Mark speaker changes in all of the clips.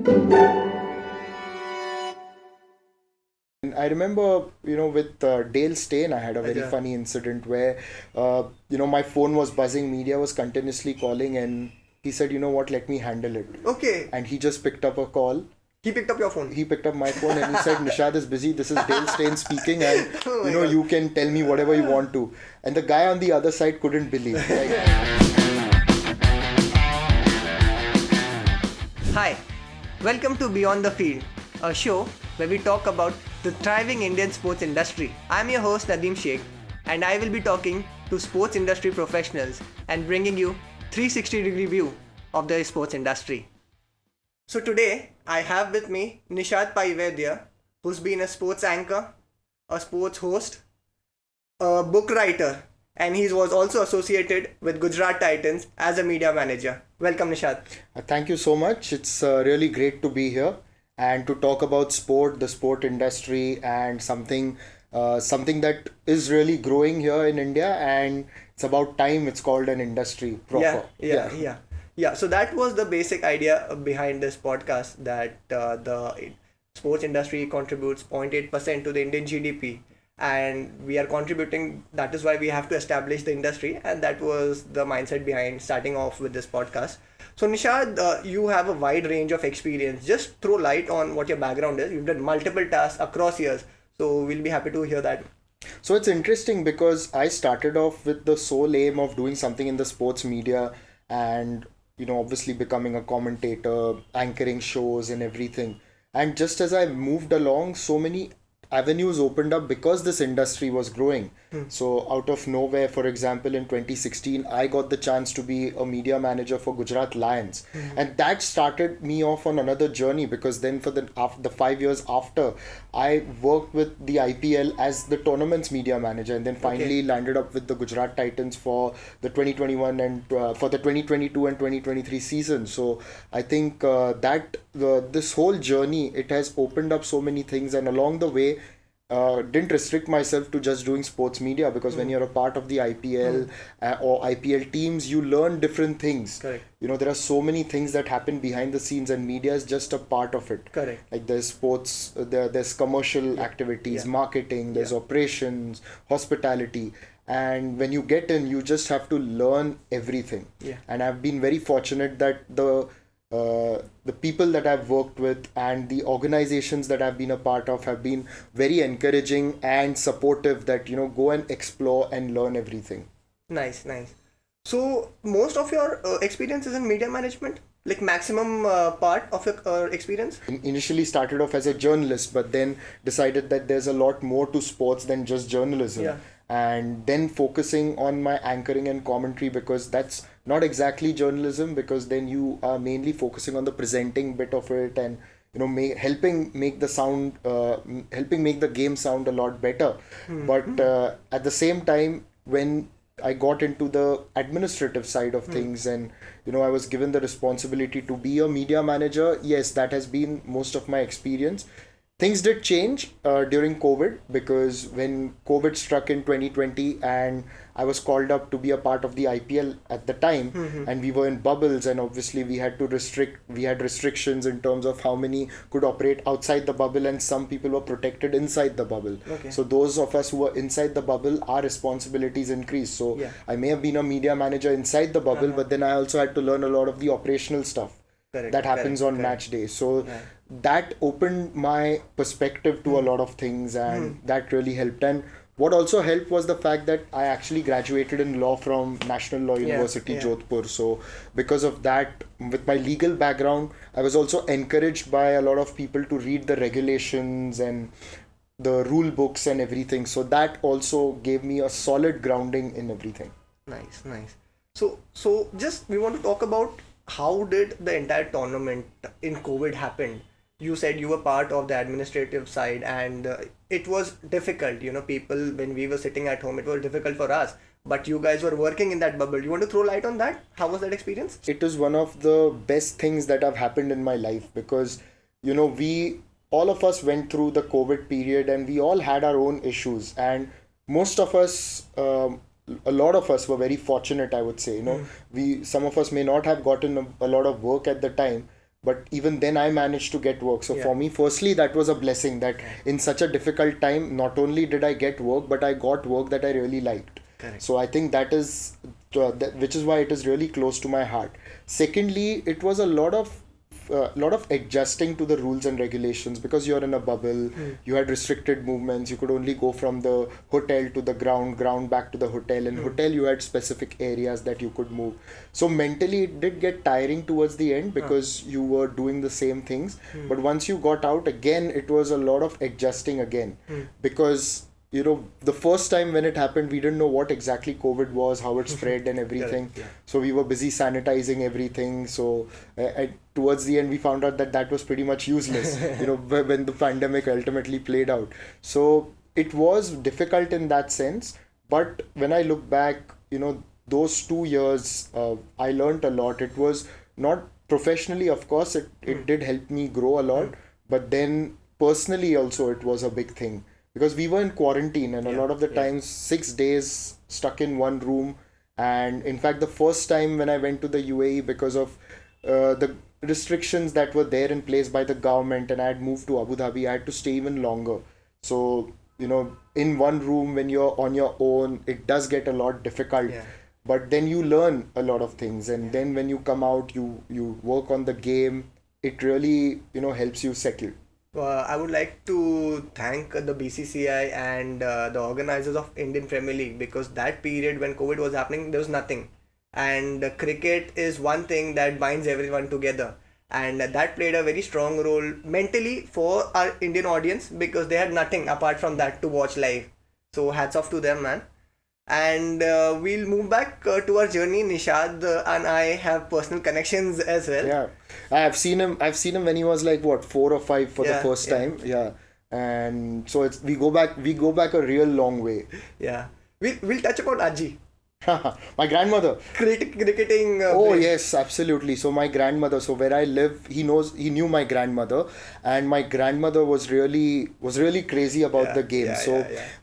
Speaker 1: And I remember, with Dale Steyn, I had a very
Speaker 2: Yeah.
Speaker 1: funny incident where, my phone was buzzing, media was continuously calling, and he said, you know what, let me handle it.
Speaker 2: Okay.
Speaker 1: And he just picked up a call.
Speaker 2: He picked up your phone.
Speaker 1: He picked up my phone and he said, Nishad is busy. This is Dale Steyn speaking, and
Speaker 2: Oh my God.
Speaker 1: you can tell me whatever you want to. And the guy on the other side couldn't believe.
Speaker 2: Hi, welcome to Beyond the Field, a show where we talk about the thriving Indian sports industry. I'm your host Nadeem Sheikh, and I will be talking to sports industry professionals and bringing you 360-degree view of the sports industry. So today, I have with me Nishad Pai Vaidya, who's been a sports anchor, a sports host, a book writer, and he was also associated with Gujarat Titans as a media manager. Welcome, Nishad.
Speaker 1: Thank you so much. It's really great to be here and to talk about sport, the sport industry, and something that is really growing here in India. And it's about time it's called an industry proper.
Speaker 2: Yeah. So that was the basic idea behind this podcast, that the sports industry contributes 0.8% to the Indian GDP, and we are contributing. That is why we have to establish the industry, and that was the mindset behind starting off with this podcast. So Nishad, you have a wide range of experience. Just throw light on what your background is. You've done multiple tasks across years, so we'll be happy to hear that.
Speaker 1: So it's interesting because I started off with the sole aim of doing something in the sports media and obviously becoming a commentator, anchoring shows and everything. And just as I moved along, so many avenues opened up because this industry was growing. So out of nowhere, for example, in 2016, I got the chance to be a media manager for Gujarat Lions. And that started me off on another journey, because then for the 5 years after, I worked with the IPL as the tournament's media manager, and then finally landed up with the Gujarat Titans for the 2021 and for the 2022 and 2023 season. So I think this whole journey, it has opened up so many things, and along the way, didn't restrict myself to just doing sports media, because when you're a part of the IPL or IPL teams, you learn different things.
Speaker 2: Correct.
Speaker 1: There are so many things that happen behind the scenes, and media is just a part of it.
Speaker 2: Correct.
Speaker 1: Like there's sports, there's commercial activities, marketing, there's operations, hospitality. And when you get in, you just have to learn everything.
Speaker 2: Yeah.
Speaker 1: And I've been very fortunate that the people that I've worked with and the organizations that I've been a part of have been very encouraging and supportive, that go and explore and learn everything.
Speaker 2: Nice. So most of your experience is in media management, like maximum part of your experience?
Speaker 1: Initially started off as a journalist, but then decided that there's a lot more to sports than just journalism.
Speaker 2: Yeah.
Speaker 1: And then focusing on my anchoring and commentary, because that's not exactly journalism, because then you are mainly focusing on the presenting bit of it, and helping make the game sound a lot better. But at the same time, when I got into the administrative side of things, and I was given the responsibility to be a media manager, yes, that has been most of my experience. Things did change during COVID, because when COVID struck in 2020 and I was called up to be a part of the IPL at the time, and we were in bubbles, and obviously we had restrictions in terms of how many could operate outside the bubble, and some people were protected inside the bubble.
Speaker 2: Okay.
Speaker 1: So those of us who were inside the bubble, our responsibilities increased. So I may have been a media manager inside the bubble, but then I also had to learn a lot of the operational stuff that happens on match day. So that opened my perspective to a lot of things, and that really helped. And what also helped was the fact that I actually graduated in law from National Law University, Jodhpur. So because of that, with my legal background, I was also encouraged by a lot of people to read the regulations and the rule books and everything. So that also gave me a solid grounding in everything.
Speaker 2: Nice. So just we want to talk about how did the entire tournament in COVID happen. You said you were part of the administrative side, and it was difficult. People, when we were sitting at home, it was difficult for us. But you guys were working in that bubble. You want to throw light on that? How was that experience?
Speaker 1: It was one of the best things that have happened in my life, because, all of us went through the COVID period, and we all had our own issues. And most of us, a lot of us were very fortunate, I would say. Some of us may not have gotten a lot of work at the time, but even then I managed to get work. So for me, firstly, that was a blessing that in such a difficult time, not only did I get work, but I got work that I really liked.
Speaker 2: Correct.
Speaker 1: So I think that is which is why it is really close to my heart. Secondly, it was a lot of adjusting to the rules and regulations because you're in a bubble. You had restricted movements. You could only go from the hotel to the ground back to the hotel. In hotel, you had specific areas that you could move. So mentally, it did get tiring towards the end because you were doing the same things. But once you got out again, it was a lot of adjusting again because the first time when it happened, we didn't know what exactly COVID was, how it spread and everything. So we were busy sanitizing everything. So towards the end, we found out that was pretty much useless, when the pandemic ultimately played out. So it was difficult in that sense. But when I look back, those 2 years, I learned a lot. It was not professionally, of course, it did help me grow a lot. But then personally also, it was a big thing. Because we were in quarantine and a lot of the times 6 days stuck in one room. And in fact, the first time when I went to the UAE because of the restrictions that were there in place by the government and I had moved to Abu Dhabi, I had to stay even longer. So, in one room when you're on your own, it does get a lot difficult. But then you learn a lot of things. And then when you come out, you work on the game. It really, helps you settle.
Speaker 2: I would like to thank the BCCI and the organizers of Indian Premier League because that period when COVID was happening, there was nothing. And cricket is one thing that binds everyone together. And that played a very strong role mentally for our Indian audience because they had nothing apart from that to watch live. So hats off to them, man. And we'll move back to our journey. Nishad and I have personal connections as well.
Speaker 1: Yeah, I've seen him when he was like 4 or 5 for the first time. Yeah, and so we go back a real long way.
Speaker 2: Yeah, we'll touch about Aji.
Speaker 1: My grandmother.
Speaker 2: Cricketing.
Speaker 1: Yes, absolutely. So my grandmother. So where I live, he knew my grandmother, and my grandmother was really crazy about the game.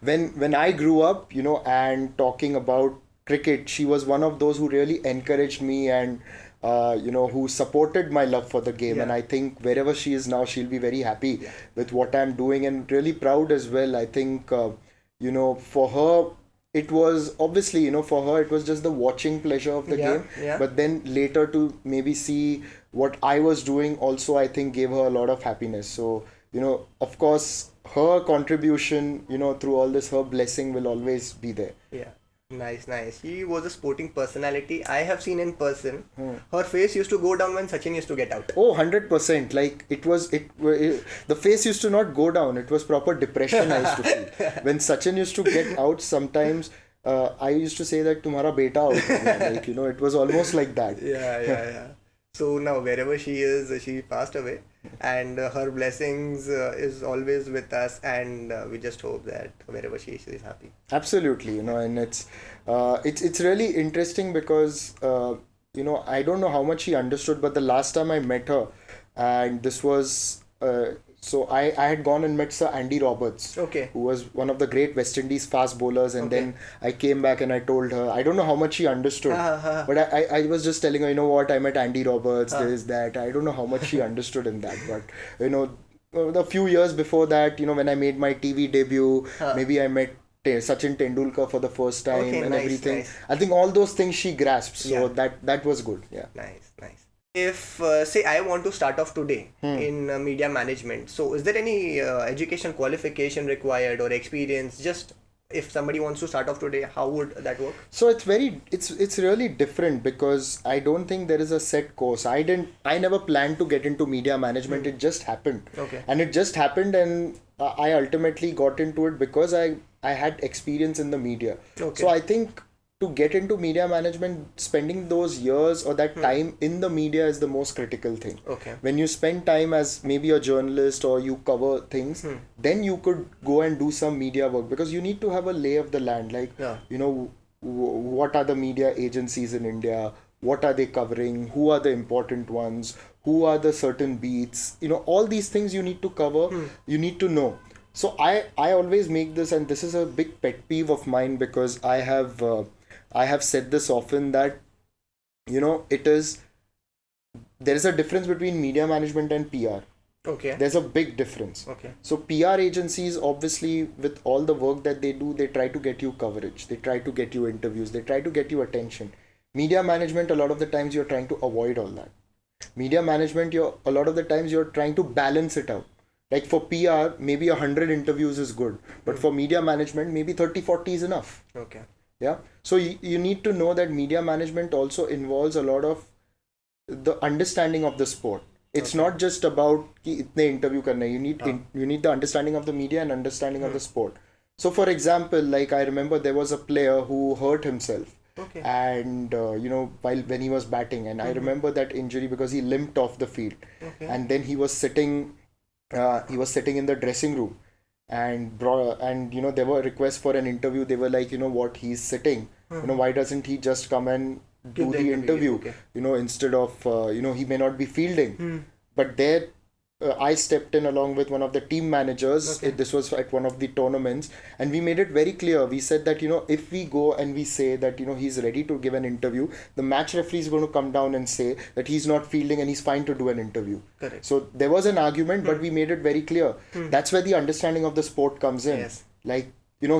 Speaker 1: When I grew up, and talking about cricket, she was one of those who really encouraged me and who supported my love for the game. And I think wherever she is now, she'll be very happy with what I'm doing and really proud as well. I think for her. It was obviously, for her, it was just the watching pleasure of the game. But then later to maybe see what I was doing also, I think gave her a lot of happiness. So, of course, her contribution, through all this, her blessing will always be there.
Speaker 2: Yeah. Nice. She was a sporting personality. I have seen in person. Her face used to go down when Sachin used to get out.
Speaker 1: Oh, 100%. Like the face used to not go down. It was proper depression I used to feel. When Sachin used to get out, sometimes I used to say that tumhara beta out. Like, it was almost like that.
Speaker 2: Yeah. So now wherever she is, she passed away. And her blessings is always with us, and we just hope that wherever she is happy.
Speaker 1: Absolutely, and it's really interesting because I don't know how much she understood, but the last time I met her, and this was so I had gone and met Sir Andy Roberts, who was one of the great West Indies fast bowlers, and then I came back and I told her, I don't know how much she understood, but I was just telling her, what, I met Andy Roberts, this, that. I don't know how much she understood in that, but a few years before that, when I made my TV debut, maybe I met Sachin Tendulkar for the first time and everything. Nice. I think all those things she grasped, so that was good. Yeah.
Speaker 2: Nice. If say I want to start off today in media management, so is there any education qualification required or experience? Just if somebody wants to start off today, how would that work?
Speaker 1: So it's really different because I don't think there is a set course. I never planned to get into media management. It just happened. And it just happened, and I ultimately got into it because I had experience in the media. So I think to get into media management, spending those years or that time in the media is the most critical thing. When you spend time as maybe a journalist or you cover things, then you could go and do some media work because you need to have a lay of the land. Like, what are the media agencies in India? What are they covering? Who are the important ones? Who are the certain beats? All these things you need to cover. You need to know. So I always make this, and this is a big pet peeve of mine because I have said this often that, it is there is a difference between media management and PR.
Speaker 2: Okay.
Speaker 1: There's a big difference.
Speaker 2: Okay.
Speaker 1: So PR agencies, obviously, with all the work that they do, they try to get you coverage. They try to get you interviews. They try to get you attention. Media management, a lot of the times you're trying to avoid all that. Media management, a lot of the times you're trying to balance it out. Like for PR, maybe 100 interviews is good. But for media management, maybe 30, 40 is enough.
Speaker 2: Okay.
Speaker 1: Yeah. So you need to know that media management also involves a lot of the understanding of the sport. It's not just about कि इतने interview करना है. You need the understanding of the media and understanding of the sport. So for example, like I remember there was a player who hurt himself.
Speaker 2: Okay.
Speaker 1: And when he was batting, and I remember that injury because he limped off the field.
Speaker 2: Okay.
Speaker 1: And then he was sitting in the dressing room, and there were requests for an interview. They were like, what, he's sitting, why doesn't he just come and do the interview,
Speaker 2: okay.
Speaker 1: Instead of he may not be fielding. But there I stepped in along with one of the team managers.
Speaker 2: Okay.
Speaker 1: This was at one of the tournaments, and we made it very clear. We said that if we go and we say that he's ready to give an interview, the match referee is going to come down and say that he's not fielding and he's fine to do an interview.
Speaker 2: Correct.
Speaker 1: So there was an argument, but we made it very clear. That's where the understanding of the sport comes in.
Speaker 2: Yes.
Speaker 1: Like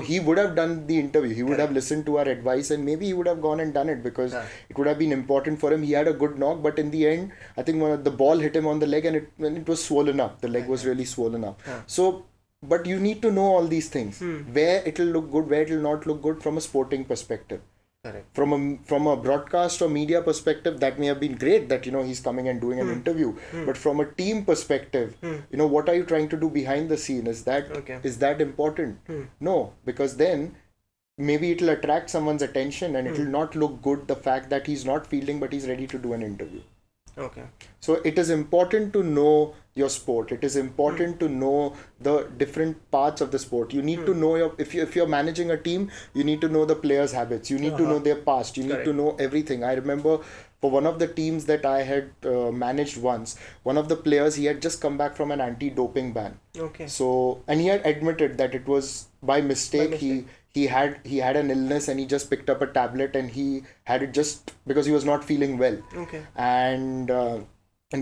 Speaker 1: he would have done the interview. He would have listened to our advice, and maybe he would have gone and done it because it would have been important for him. He had a good knock, but in the end, I think the ball hit him on the leg, and it was swollen up. The leg was really swollen up. So, but you need to know all these things. Where it will look good, where it will not look good from a sporting perspective.
Speaker 2: Correct.
Speaker 1: From a broadcast or media perspective, that may have been great that he's coming and doing an interview. But from a team perspective, what are you trying to do behind the scene? Is that important? No, because then maybe it'll attract someone's attention, and it'll not look good, the fact that he's not fielding but he's ready to do an interview.
Speaker 2: Okay.
Speaker 1: So it is important to know your sport. It is important to know the different parts of the sport. You need to know if you're managing a team, you need to know the players' habits. You need to know their past. You need to know everything. I remember for one of the teams that I had managed once, one of the players, he had just come back from an anti-doping ban.
Speaker 2: Okay.
Speaker 1: So, and he had admitted that it was by mistake. He had an illness, and he just picked up a tablet, and he had it just because he was not feeling well.
Speaker 2: Okay.
Speaker 1: And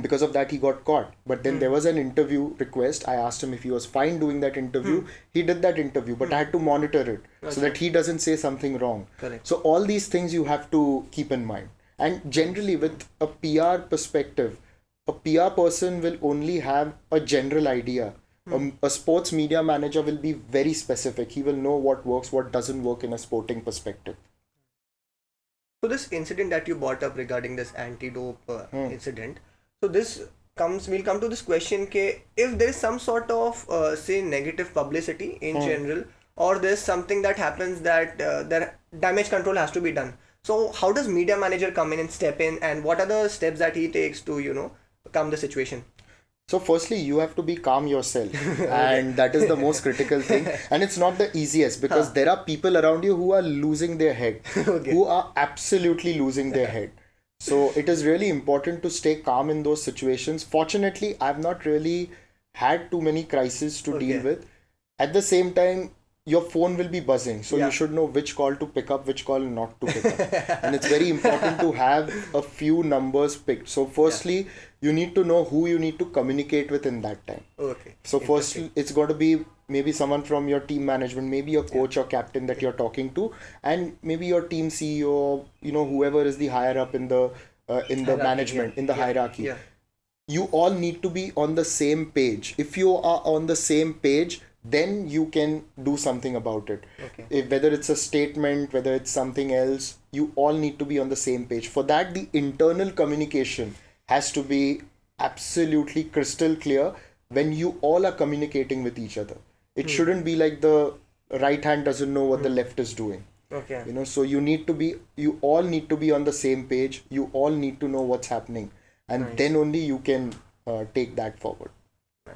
Speaker 1: because of that he got caught. But then there was an interview request. I asked him if he was fine doing that interview. He did that interview, but I had to monitor it so that he doesn't say something wrong.
Speaker 2: Correct.
Speaker 1: So all these things you have to keep in mind. And generally with a PR perspective, a PR person will only have a general idea. A sports media manager will be very specific. He will know what works, what doesn't work in a sporting perspective.
Speaker 2: So this incident that you brought up regarding this anti-dope incident, so we'll come to this question, if there is some sort of say negative publicity in general, or there's something that happens that damage control has to be done. So how does media manager come in and step in, and what are the steps that he takes to calm the situation?
Speaker 1: So firstly, you have to be calm yourself, and that is the most critical thing. And it's not the easiest, because there are people around you who are losing their head, who are absolutely losing their head. So it is really important to stay calm in those situations. Fortunately, I've not really had too many crises to deal with. At the same time, your phone will be buzzing. So you should know which call to pick up, which call not to pick up. And it's very important to have a few numbers picked. So firstly, you need to know who you need to communicate with in that time.
Speaker 2: Okay.
Speaker 1: So firstly, it's got to be maybe someone from your team management, maybe a coach or captain that you're talking to, and maybe your team CEO, whoever is the higher up in the management, in the hierarchy.
Speaker 2: Yeah.
Speaker 1: You all need to be on the same page. If you are on the same page, then you can do something about it.
Speaker 2: Okay.
Speaker 1: Whether it's a statement, whether it's something else, you all need to be on the same page. For that, the internal communication has to be absolutely crystal clear when you all are communicating with each other. It shouldn't be like the right hand doesn't know what the left is doing.
Speaker 2: Okay.
Speaker 1: So you all need to be on the same page. You all need to know what's happening. And then only you can take that forward.
Speaker 2: Nice.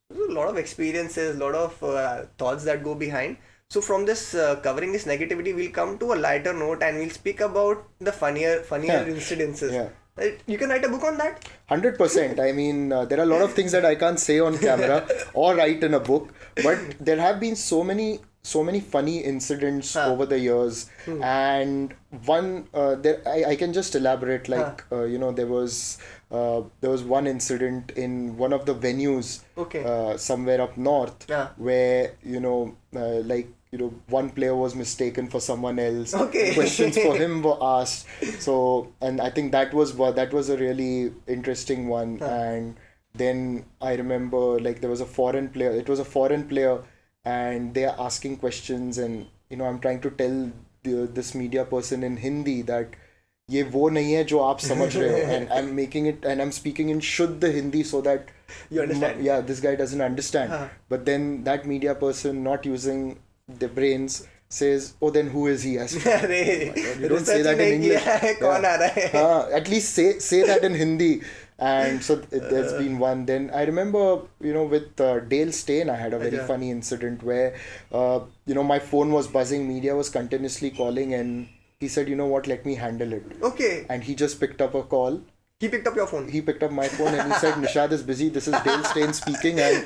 Speaker 2: There's a lot of experiences, a lot of thoughts that go behind. So from this covering this negativity, we'll come to a lighter note, and we'll speak about the funnier incidences.
Speaker 1: Yeah.
Speaker 2: You can write a book on that?
Speaker 1: 100%. I mean, there are a lot of things that I can't say on camera or write in a book, but there have been so many so many funny incidents over the years, and one there I can just elaborate, like there was one incident in one of the venues somewhere up north, where one player was mistaken for someone else. Questions for him were asked. So, and I think that was a really interesting one. And then I remember, like, there was a foreign player. It was a foreign player, and they are asking questions, and I'm trying to tell this media person in Hindi that ये वो नहीं है जो आप समझ रहे हो, and I'm making it, and I'm speaking in शुद्ध Hindi so that
Speaker 2: you understand.
Speaker 1: Yeah, this guy doesn't understand. But then that media person, not using the brains, says, oh, then who is he? You don't say that in English. At least say that in Hindi. And so there's been one. Then I remember, with Dale Steyn, I had a very funny incident where, my phone was buzzing, media was continuously calling, and he said, you know what, let me handle it.
Speaker 2: Okay.
Speaker 1: And he just picked up a call.
Speaker 2: He picked up your phone.
Speaker 1: He picked up my phone and he said, Nishad is busy. This is Dale Steyn speaking, and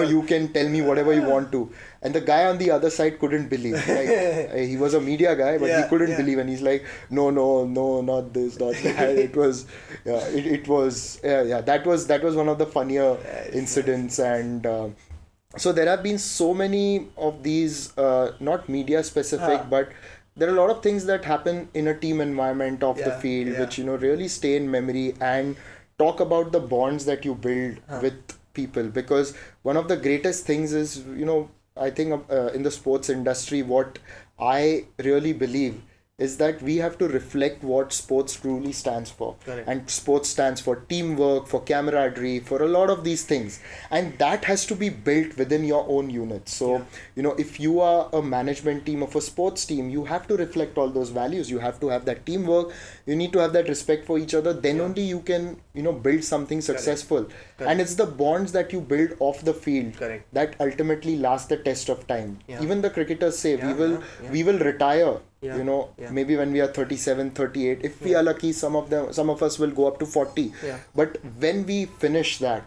Speaker 1: you can tell me whatever you want to. And the guy on the other side couldn't believe. Like, he was a media guy, but he couldn't believe. And he's like, no, not this, not that. It was, that was one of the funnier incidents. And so there have been so many of these, not media specific, but there are a lot of things that happen in a team environment of the field, which, really stay in memory, and talk about the bonds that you build with people. Because one of the greatest things is, I think in the sports industry, what I really believe is that we have to reflect what sports truly stands for.
Speaker 2: Correct.
Speaker 1: And sports stands for teamwork, for camaraderie, for a lot of these things. And that has to be built within your own unit. So, if you are a management team of a sports team, you have to reflect all those values. You have to have that teamwork. You need to have that respect for each other. Then only you can, build something successful. Correct. And it's the bonds that you build off the field that ultimately last the test of time. Even the cricketers say, we will retire. Maybe when we are 37, 38, if we are lucky, some of us will go up to 40. But when we finish that,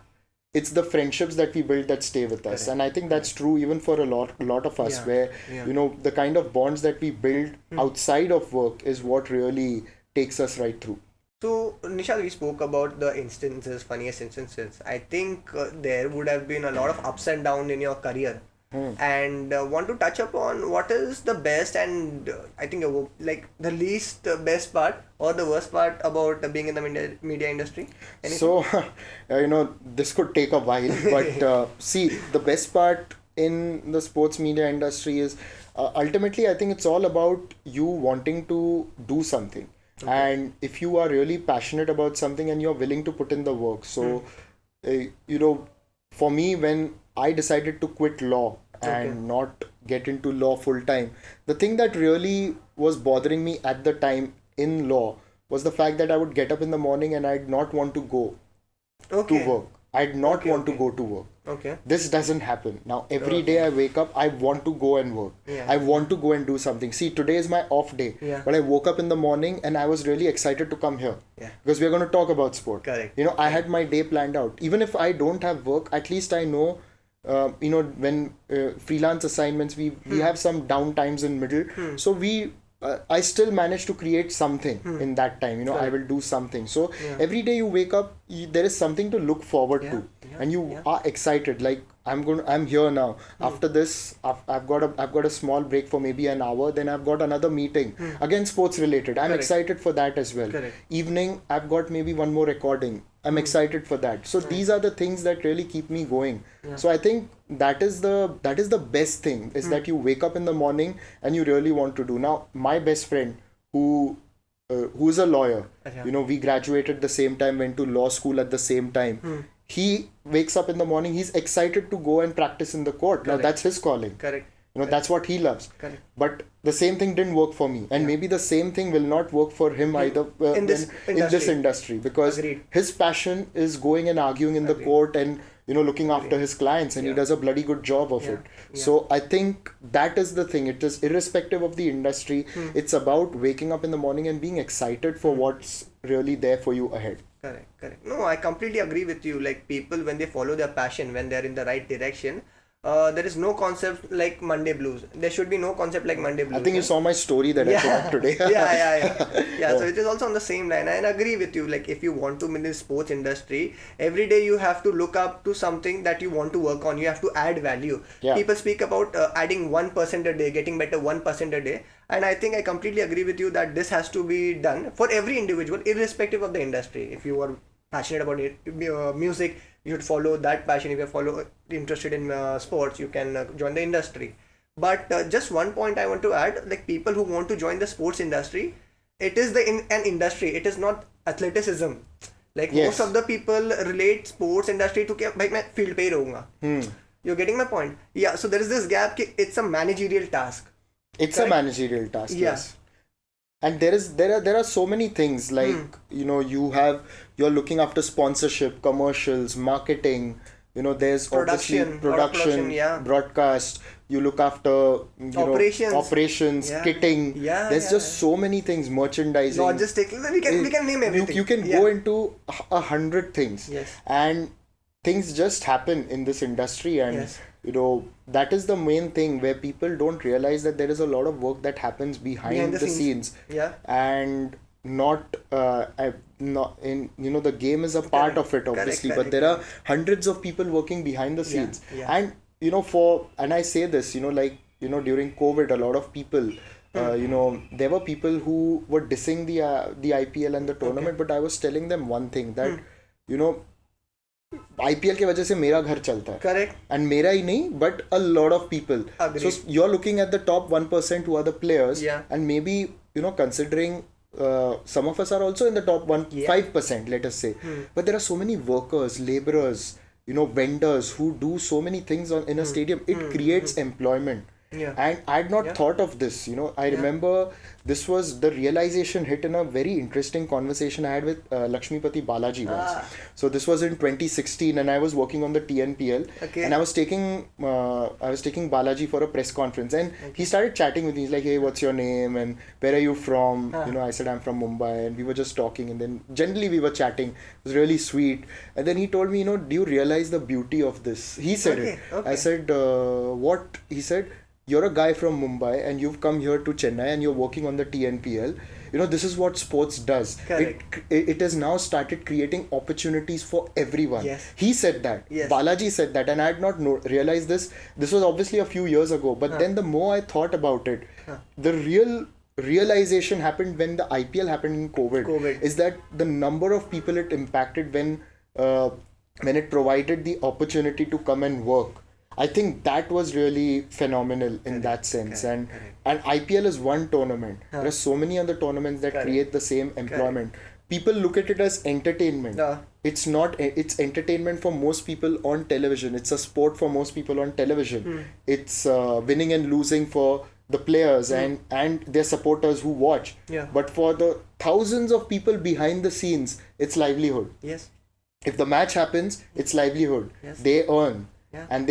Speaker 1: it's the friendships that we build that stay with us. And I think that's true even for a lot of us, where the kind of bonds that we build outside of work is what really takes us right through.
Speaker 2: So, Nishad, we spoke about the funniest instances. I think there would have been a lot of ups and downs in your career. And want to touch upon what is the best and I think like the least best part or the worst part about being in the media industry. Anything?
Speaker 1: So, this could take a while, but see, the best part in the sports media industry is ultimately, I think it's all about you wanting to do something. And if you are really passionate about something and you're willing to put in the work. So, for me, when I decided to quit law and not get into law full time, the thing that really was bothering me at the time in law was the fact that I would get up in the morning and I'd not want to go to work. I'd not want to go to work. This doesn't happen. Now, every day I wake up, I want to go and work. I want to go and do something. See, today is my off day. But I woke up in the morning and I was really excited to come here. Because we're going to talk about sport.
Speaker 2: Correct.
Speaker 1: I had my day planned out. Even if I don't have work, at least I know, when freelance assignments, we have some down times in middle. So I still manage to create something in that time. I will do something. So every day you wake up, there is something to look forward to, and you are excited. Like I'm here now. After this, I've got a small break for maybe an hour. Then I've got another meeting, again sports related. I'm excited for that as well. Evening, I've got maybe one more recording. I'm excited for that. So these are the things that really keep me going. So I think that is the best thing, is that you wake up in the morning and you really want to do. Now, my best friend who's a lawyer, we graduated the same time, went to law school at the same time. He wakes up in the morning, he's excited to go and practice in the court. Now that's his calling. That's what he loves. But the same thing didn't work for me, and maybe the same thing will not work for him either in this industry, because his passion is going and arguing in the court and looking after his clients, and he does a bloody good job of it. So I think that is the thing. It is irrespective of the industry. It's about waking up in the morning and being excited for what's really there for you ahead.
Speaker 2: Correct. No, I completely agree with you. Like, people, when they follow their passion, when they're in the right direction, there is no concept like Monday blues. There should be no concept like Monday blues.
Speaker 1: I think you saw my story that I put up today.
Speaker 2: Yeah. So it is also on the same line. I agree with you. Like if you want to be in the sports industry, every day you have to look up to something that you want to work on. You have to add value.
Speaker 1: Yeah.
Speaker 2: People speak about adding 1% a day, getting better 1% a day. And I think I completely agree with you that this has to be done for every individual, irrespective of the industry. If you are passionate about music, you should follow that passion. If you're interested in sports, you can join the industry. But just one point I want to add, like people who want to join the sports industry, it is an industry. It is not athleticism. Like most of the people relate sports industry to भाई मैं field पे ही रहूँगा. You're getting my point? Yeah. So there is this gap. It's a managerial task.
Speaker 1: It's a managerial task. Yes. And there are so many things like you're looking after sponsorship, commercials, marketing. There's
Speaker 2: production,
Speaker 1: broadcast. You look after operations, kitting. There's just so many things, merchandising.
Speaker 2: Logistics. We can name everything.
Speaker 1: You can go into 100 things.
Speaker 2: Yes.
Speaker 1: And things just happen in this industry, and that is the main thing where people don't realize that there is a lot of work that happens behind the scenes. And not in the game is a part of it, obviously, but there are hundreds of people working behind the scenes. And and I say this, during COVID, a lot of people there were people who were dissing the IPL and the tournament, but I was telling them one thing, that IPL के वजह से मेरा घर चलता है.
Speaker 2: Correct.
Speaker 1: And मेरा ही नहीं, but a lot of people.
Speaker 2: Agreed.
Speaker 1: So you're looking at the top 1% who are the players, and maybe considering some of us are also in the top 5%, let us say. But there are so many workers, laborers, vendors who do so many things in a stadium. It creates employment. And I had not thought of this. I remember this was the realization hit in a very interesting conversation I had with Lakshmipati Balaji once. So this was in 2016, and I was working on the TNPL, and I was taking Balaji for a press conference, and he started chatting with me. He's like, "Hey, what's your name and where are you from?" I said, "I'm from Mumbai," and we were just talking, and then generally we were chatting. It was really sweet, and then he told me, "Do you realize the beauty of this?" He said it. I said, "What?" He said, "You're a guy from Mumbai and you've come here to Chennai and you're working on the TNPL. This is what sports does. It has now started creating opportunities for everyone."
Speaker 2: Yes.
Speaker 1: He said that. Yes. Balaji said that, and I had not realized this. This was obviously a few years ago, but then the more I thought about it, the realization happened when the IPL happened in COVID. Is that the number of people it impacted when it provided the opportunity to come and work. I think that was really phenomenal in that sense. And IPL is one tournament. There are so many other tournaments that create the same employment. People look at it as entertainment. It's not. It's entertainment for most people on television. It's a sport for most people on television. It's winning and losing for the players and their supporters who watch. But for the thousands of people behind the scenes, it's livelihood.
Speaker 2: Yes.
Speaker 1: If the match happens, it's livelihood.
Speaker 2: Yes.
Speaker 1: They earn. And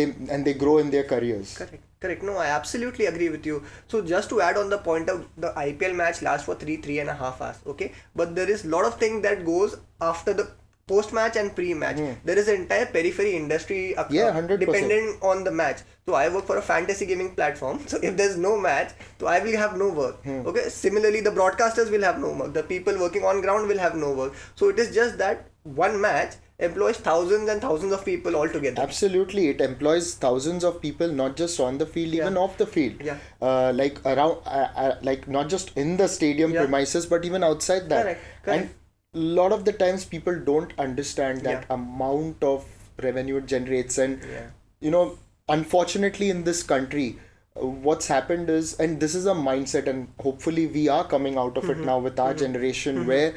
Speaker 1: they grow in their careers.
Speaker 2: Correct. No, I absolutely agree with you. So just to add on the point of the IPL match lasts for 3.5 hours. Okay, but there is a lot of things that goes after the post-match and pre-match. There is an entire periphery industry
Speaker 1: 100%.
Speaker 2: dependent on the match. So I work for a fantasy gaming platform. So if there's no match, so I will have no work. Okay. Similarly, the broadcasters will have no work. The people working on ground will have no work. So it is just that one match employs thousands and thousands of people altogether.
Speaker 1: Absolutely, it employs thousands of people, not just on the field, even off the field. Like around, like not just in the stadium premises, but even outside that.
Speaker 2: Correct.
Speaker 1: And a lot of the times people don't understand that amount of revenue it generates, and unfortunately in this country, what's happened is, and this is a mindset, and hopefully we are coming out of it now with our generation, where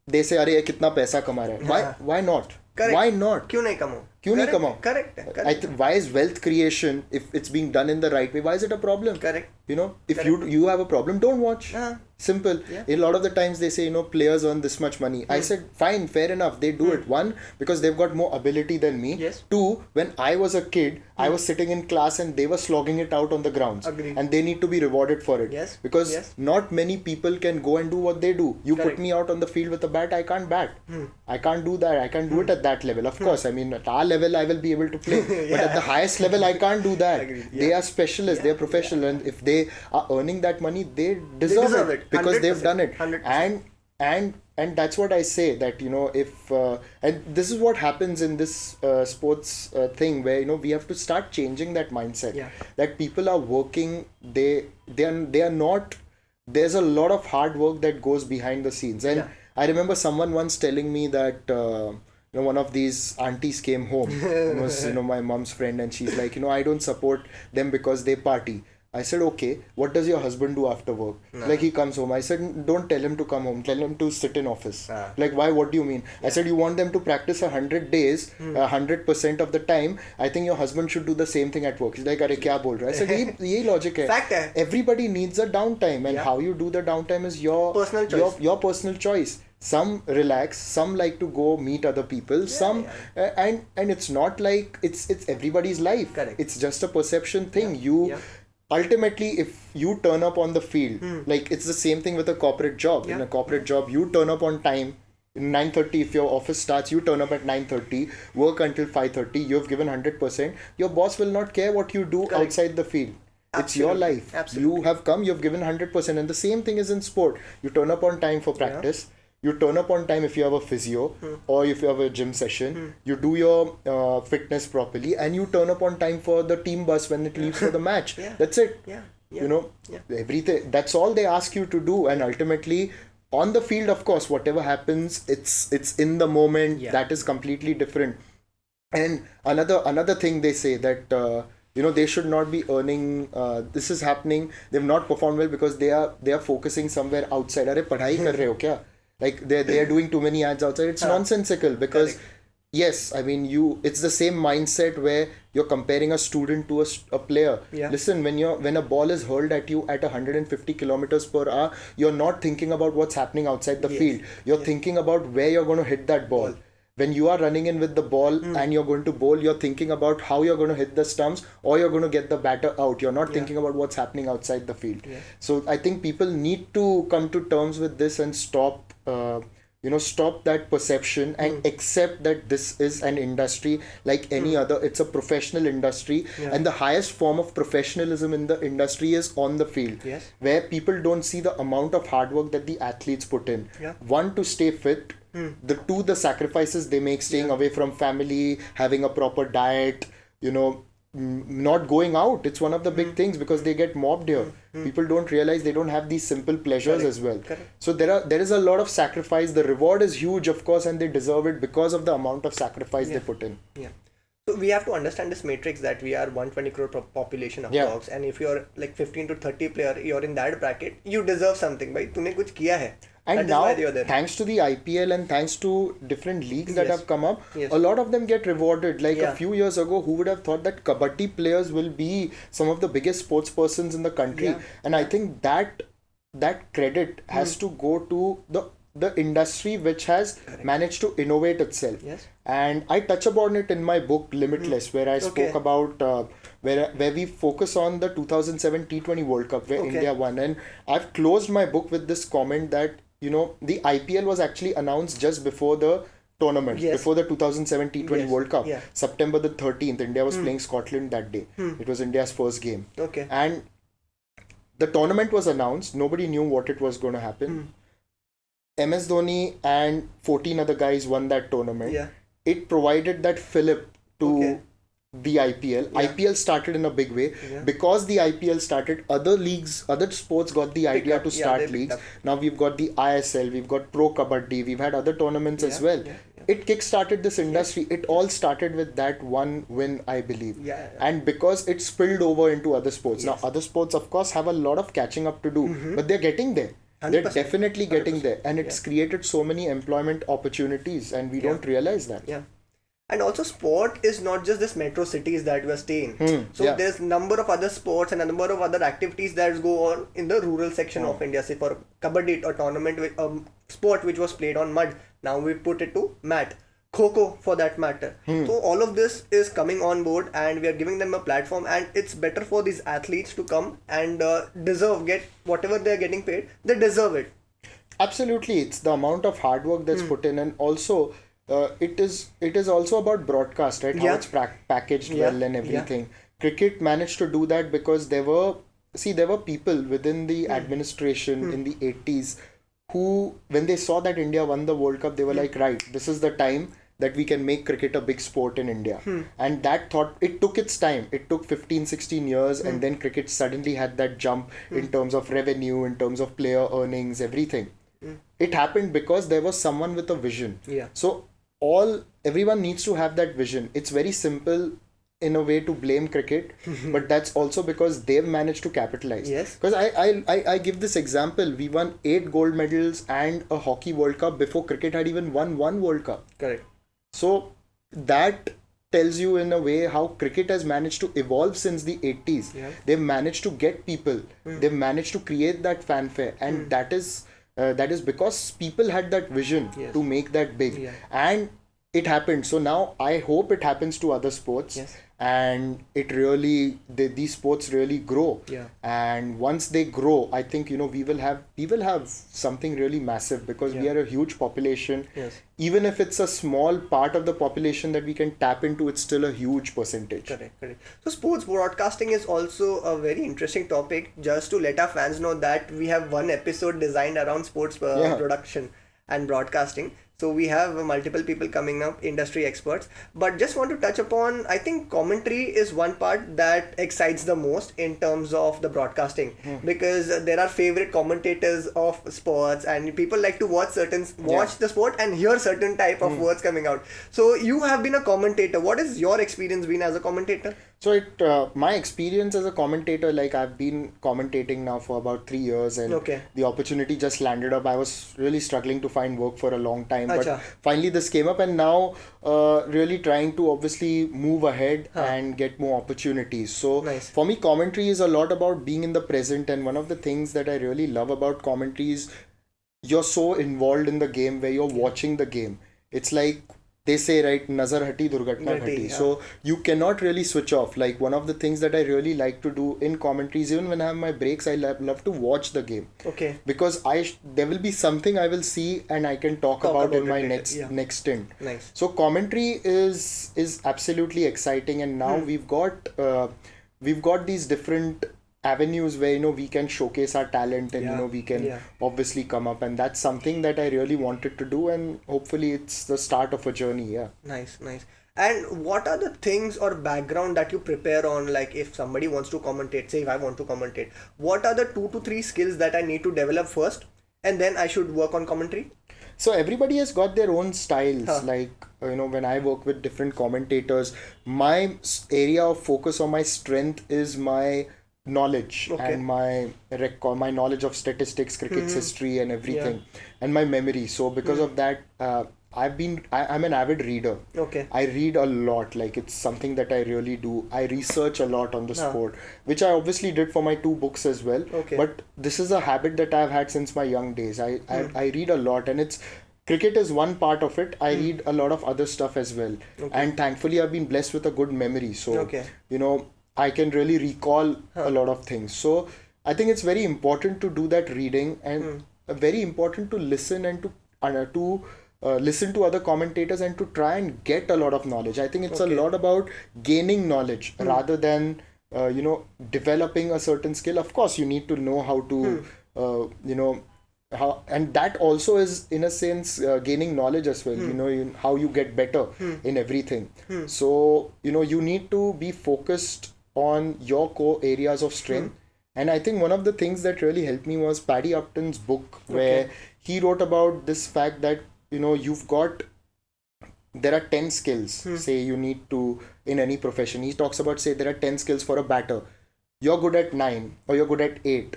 Speaker 1: they say, "अरे ये कितना पैसा कमा रहा है?" Why not?
Speaker 2: Correct.
Speaker 1: Why not?
Speaker 2: क्यों नहीं कमाओ?
Speaker 1: क्यों नहीं कमाओ?
Speaker 2: Correct.
Speaker 1: Why is wealth creation, if it's being done in the right way, why is it a problem?
Speaker 2: Correct.
Speaker 1: If you have a problem, don't watch. Simple. A lot of the times they say, players earn this much money. I said, fine, fair enough. They do it. One, because they've got more ability than me.
Speaker 2: Yes.
Speaker 1: Two, when I was a kid, I was sitting in class and they were slogging it out on the grounds.
Speaker 2: Agreed.
Speaker 1: And they need to be rewarded for it.
Speaker 2: Yes.
Speaker 1: Because not many people can go and do what they do. You put me out on the field with a bat, I can't bat. I can't do that. I can't do it at that level. Of course, I mean, at our level I will be able to play. But at the highest level, I can't do that.
Speaker 2: Agreed.
Speaker 1: They are specialists, they are professional, and if they are earning that money, they deserve it because they've done it.
Speaker 2: 100%.
Speaker 1: And that's what I say, that if and this is what happens in this sports thing, where we have to start changing that mindset. That people are working, they are not, there's a lot of hard work that goes behind the scenes. And I remember someone once telling me that one of these aunties came home and was my mom's friend, and she's like, I don't support them because they party. I said, okay, what does your husband do after work? Like, he comes home. I said, don't tell him to come home. Tell him to sit in office. Like, why? What do you mean? I said, you want them to practice 100 days, 100% of the time. I think your husband should do the same thing at work. He's like, अरे क्या बोल रहा है? I said, यही logic है.
Speaker 2: Fact है.
Speaker 1: Everybody needs a downtime, and how you do the downtime is your
Speaker 2: personal choice.
Speaker 1: Your personal choice. Some relax, some like to go meet other people, and it's not like it's everybody's life.
Speaker 2: Correct.
Speaker 1: It's just a perception thing. Ultimately, if you turn up on the field, like, it's the same thing with a corporate job. In a corporate job, you turn up on time. 9:30, if your office starts, you turn up at 9:30, work until 5:30, you've given 100%. Your boss will not care what you do outside the field. It's your life.
Speaker 2: Absolutely.
Speaker 1: You have come, you've given 100%. And the same thing is in sport. You turn up on time for practice. You turn up on time if you have a physio or if you have a gym session. You do your fitness properly, and you turn up on time for the team bus when it leaves for the match. That's it. Everything. That's all they ask you to do. And ultimately, on the field, of course, whatever happens, it's in the moment. That is completely different. And another thing they say, that they should not be earning. This is happening. They've not performed well because they are focusing somewhere outside. अरे पढ़ाई कर रहे हो क्या? Like, they are doing too many ads outside. It's nonsensical, because yes, I mean, it's the same mindset where you're comparing a student to a player. Listen, when a ball is hurled at you at 150 kilometers per hour, you're not thinking about what's happening outside the field. You're thinking about where you're going to hit that ball. When you are running in with the ball and you're going to bowl, you're thinking about how you're going to hit the stumps, or you're going to get the batter out. You're not thinking about what's happening outside the field. So I think people need to come to terms with this and stop that perception and accept that this is an industry like any other. It's a professional industry, and the highest form of professionalism in the industry is on the field, where people don't see the amount of hard work that the athletes put in. One, to stay fit. The sacrifices they make, staying away from family, having a proper diet, not going out. It's one of the big things, because they get mobbed here. People don't realize they don't have these simple pleasures as well. So there is a lot of sacrifice. The reward is huge, of course, and they deserve it because of the amount of sacrifice they put in.
Speaker 2: So we have to understand this matrix, that we are 120 crore population of dogs, and if you're like 15 to 30 player, you're in that bracket, you deserve something. Bhai, तूने कुछ किया है.
Speaker 1: And now, thanks to the IPL and thanks to different leagues that have come up, a lot of them get rewarded. Like a few years ago, who would have thought that Kabaddi players will be some of the biggest sports persons in the country? And I think that credit has to go to the industry, which has managed to innovate itself. And I touch upon it in my book Limitless, where I spoke about where we focus on the 2007 T20 World Cup, where India won. And I've closed my book with this comment that the IPL was actually announced just before the tournament, before the 2007 T20 World Cup. September the 13th, India was playing Scotland that day. It was India's first game. And the tournament was announced. Nobody knew what it was going to happen. MS Dhoni and 14 other guys won that tournament. It provided that fillip to the IPL. IPL started in a big way. Because the IPL started, other leagues, other sports got the idea to start leagues. Now we've got the ISL, we've got Pro Kabaddi, we've had other tournaments as well. It kick-started this industry. It all started with that one win, I believe. And because it spilled over into other sports. Now other sports, of course, have a lot of catching up to do, but they're getting there. 100%. They're definitely getting there, and it's created so many employment opportunities, and we don't realize that.
Speaker 2: And also, sport is not just this metro cities that we are staying. So there's number of other sports and a number of other activities that go on in the rural section of India. Say for Kabaddi, a tournament, sport which was played on mud, now we put it to mat. Kho for that matter. So all of this is coming on board, and we are giving them a platform, and it's better for these athletes to come and get whatever they're getting paid. They deserve it.
Speaker 1: Absolutely. It's the amount of hard work that's put in, and also it is also about broadcast, right? How
Speaker 2: Yeah.
Speaker 1: it's packaged
Speaker 2: Yeah.
Speaker 1: well and
Speaker 2: Yeah.
Speaker 1: everything. Cricket managed to do that because there were people within the administration in the 80s who, when they saw that India won the World Cup, they were like, right, this is the time that we can make cricket a big sport in India. And that thought, it took its time. It took 15, 16 years, and then cricket suddenly had that jump in terms of revenue, in terms of player earnings, everything. It happened because there was someone with a vision.
Speaker 2: Yeah.
Speaker 1: So everyone needs to have that vision. It's very simple in a way to blame cricket, but that's also because they've managed to capitalize.
Speaker 2: Yes.
Speaker 1: Because I give this example. We won 8 gold medals and a hockey World Cup before cricket had even won one World Cup.
Speaker 2: Correct.
Speaker 1: So that tells you in a way how cricket has managed to evolve since the 80s.
Speaker 2: Yeah.
Speaker 1: They've managed to get people. They've managed to create that fanfare, and that is because people had that vision
Speaker 2: Yes.
Speaker 1: to make that big.
Speaker 2: Yeah.
Speaker 1: And it happened. So now I hope it happens to other sports.
Speaker 2: Yes.
Speaker 1: And it really, these sports really grow.
Speaker 2: Yeah.
Speaker 1: And once they grow, I think we will have something really massive, because we
Speaker 2: Yeah.
Speaker 1: are a huge population.
Speaker 2: Yes.
Speaker 1: Even if it's a small part of the population that we can tap into, it's still a huge percentage.
Speaker 2: Correct. So sports broadcasting is also a very interesting topic. Just to let our fans know that we have one episode designed around sports
Speaker 1: Yeah.
Speaker 2: production and broadcasting. So we have multiple people coming up, industry experts. But just want to touch upon, I think commentary is one part that excites the most in terms of the broadcasting, because there are favorite commentators of sports, and people like to watch the sport and hear certain type of words coming out. So you have been a commentator. What is your experience been as a commentator?
Speaker 1: So my experience as a commentator, like I've been commentating now for about 3 years, and
Speaker 2: Okay.
Speaker 1: the opportunity just landed up. I was really struggling to find work for a long time,
Speaker 2: Acha.
Speaker 1: but finally this came up, and now really trying to obviously move ahead and get more opportunities. So
Speaker 2: Nice.
Speaker 1: for me, commentary is a lot about being in the present, and one of the things that I really love about commentary is you're so involved in the game where you're watching the game. It's like they say, right, nazar hati durgatna
Speaker 2: Ghati,
Speaker 1: ghati.
Speaker 2: yeah.
Speaker 1: So you cannot really switch off. Like one of the things that I really like to do in commentaries, even when I have my breaks, I love to watch the game,
Speaker 2: Okay.
Speaker 1: because there will be something I will see and I can talk about in
Speaker 2: about
Speaker 1: my
Speaker 2: it later,
Speaker 1: next
Speaker 2: yeah.
Speaker 1: next stint.
Speaker 2: Nice.
Speaker 1: So commentary is absolutely exciting, and now we've got these different avenues where we can showcase our talent, and
Speaker 2: Yeah.
Speaker 1: we can
Speaker 2: Yeah.
Speaker 1: obviously come up, and that's something that I really wanted to do, and hopefully it's the start of a journey. Yeah.
Speaker 2: Nice. And what are the things or background that you prepare on? Like if somebody wants to commentate, say if I want to commentate, what are the 2 to 3 skills that I need to develop first, and then I should work on commentary?
Speaker 1: So everybody has got their own styles.
Speaker 2: Huh.
Speaker 1: Like when I work with different commentators, my area of focus or my strength is my knowledge,
Speaker 2: Okay.
Speaker 1: and my knowledge of statistics, cricket's history, and everything, and my memory. So because of that, I'm an avid reader.
Speaker 2: Okay.
Speaker 1: I read a lot. Like it's something that I really do. I research a lot on the sport, which I obviously did for my 2 books as well.
Speaker 2: Okay.
Speaker 1: But this is a habit that I've had since my young days. I read a lot, and cricket is one part of it. I read a lot of other stuff as well. And thankfully I've been blessed with a good memory. So,
Speaker 2: Okay.
Speaker 1: I can really recall a lot of things. So I think it's very important to do that reading, and very important to listen and to listen to other commentators and to try and get a lot of knowledge. I think it's a lot about gaining knowledge rather than developing a certain skill. Of course, you need to know how to how, and that also is in a sense gaining knowledge as well. How you get better in everything. So you need to be focused on your core areas of strength. And I think one of the things that really helped me was Paddy Upton's book, where he wrote about this fact that there are 10 skills. Say you need to, in any profession, he talks about, say there are 10 skills for a batter. You're good at 9 or you're good at 8,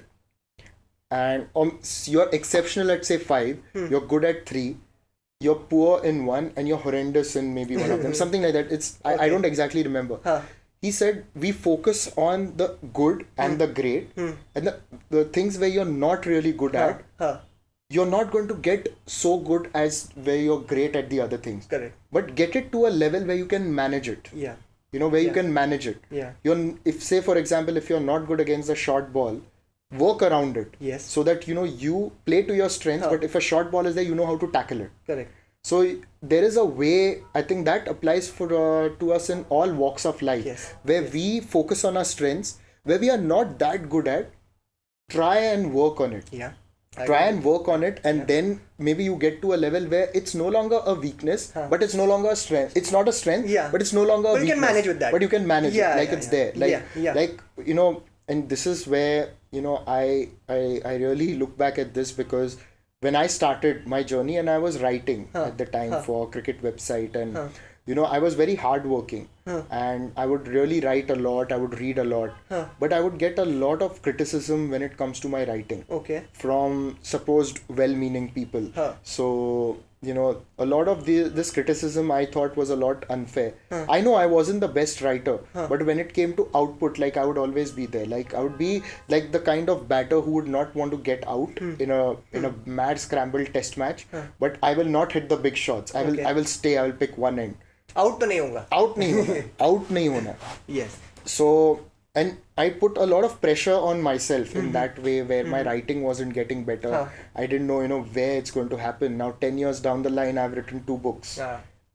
Speaker 1: and you're exceptional at say 5, you're good at 3, you're poor in 1, and you're horrendous in maybe one of them, something like that. I don't exactly remember. He said we focus on the good and the great, and the things where you're not really good at, you're not going to get so good as where you're great at the other things.
Speaker 2: Correct.
Speaker 1: But get it to a level where you can manage it.
Speaker 2: Yeah.
Speaker 1: Where you can manage it.
Speaker 2: Yeah.
Speaker 1: If say for example, if you're not good against the short ball, work around it.
Speaker 2: Yes.
Speaker 1: So that you play to your strengths, but if a short ball is there, you know how to tackle it.
Speaker 2: Correct.
Speaker 1: So there is a way, I think that applies for to us in all walks of life,
Speaker 2: Yes.
Speaker 1: where we focus on our strengths, where we are not that good at, try and work on it.
Speaker 2: Yeah.
Speaker 1: Try and work on it, and then maybe you get to a level where it's no longer a weakness, but it's no longer a strength. It's not a strength,
Speaker 2: Yeah.
Speaker 1: but it's no longer a
Speaker 2: But you
Speaker 1: weakness.
Speaker 2: can manage with that.
Speaker 1: But you can manage
Speaker 2: Yeah,
Speaker 1: it, like
Speaker 2: yeah,
Speaker 1: it's
Speaker 2: yeah.
Speaker 1: there. Like,
Speaker 2: Yeah, yeah.
Speaker 1: like and this is where I really look back at this, because when I started my journey and I was writing at the time for cricket website, and I was very hardworking, and I would really write a lot, I would read a lot, but I would get a lot of criticism when it comes to my writing
Speaker 2: Okay.
Speaker 1: from supposed well-meaning people. So a lot of this criticism I thought was a lot unfair. I know I wasn't the best writer, but when it came to output, like I would always be there. Like I would be like the kind of batter who would not want to get out in a mad scramble test match, but I will not hit the big shots. I will stay. I will pick one end.
Speaker 2: Out तो नहीं होगा.
Speaker 1: Out नहीं होना. Out नहीं होना.
Speaker 2: Yes.
Speaker 1: So, and I put a lot of pressure on myself in that way, where my writing wasn't getting better. I didn't know, where it's going to happen. Now, 10 years down the line, I've written 2 books.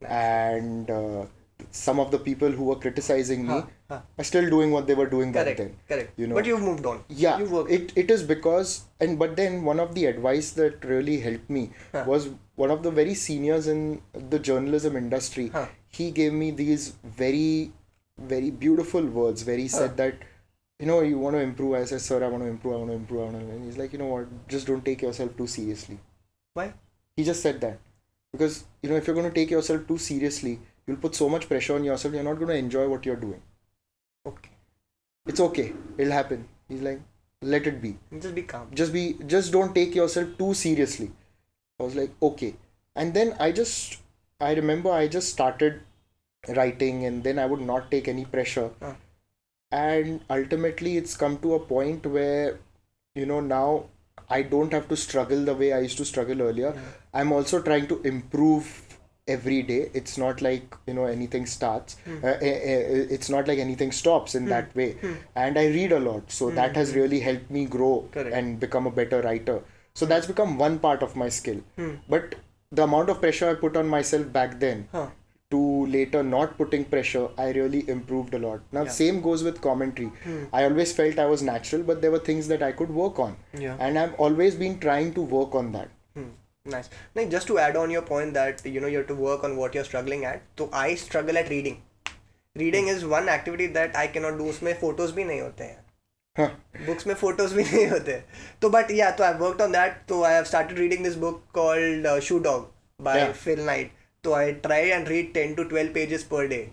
Speaker 1: And some of the people who were criticizing me are still doing what they were doing back then.
Speaker 2: Correct. But you've moved on.
Speaker 1: Yeah,
Speaker 2: You worked.
Speaker 1: it is because, but then one of the advice that really helped me was one of the very seniors in the journalism industry. He gave me these very, very beautiful words, where he said that, you want to improve. I said, sir, I want to improve. And he's like, you know what, just don't take yourself too seriously.
Speaker 2: Why?
Speaker 1: He just said that. Because, if you're going to take yourself too seriously, you'll put so much pressure on yourself, you're not going to enjoy what you're doing.
Speaker 2: Okay.
Speaker 1: It's okay. It'll happen. He's like, let it be.
Speaker 2: Just be calm.
Speaker 1: Just don't take yourself too seriously. I was like, okay. And then I remember I just started writing, and then I would not take any pressure. And ultimately it's come to a point where, now I don't have to struggle the way I used to struggle earlier. I'm also trying to improve every day. It's not like, anything starts. It's not like anything stops in that way. And I read a lot. So that has really helped me grow and become a better writer. So that's become one part of my skill. But the amount of pressure I put on myself back then to later not putting pressure, I really improved a lot. Now, same goes with commentary. I always felt I was natural, but there were things that I could work on. And I've always been trying to work on that.
Speaker 2: Nice. Now, just to add on your point that, you have to work on what you're struggling at. So, I struggle at reading. Reading is one activity that I cannot do. उसमें photos भी नहीं होते हैं. Books में photos भी नहीं होते. So, but yeah, so I've worked on that. So, I have started reading this book called Shoe Dog by Phil Knight. So, I try and read 10 to 12 pages per day.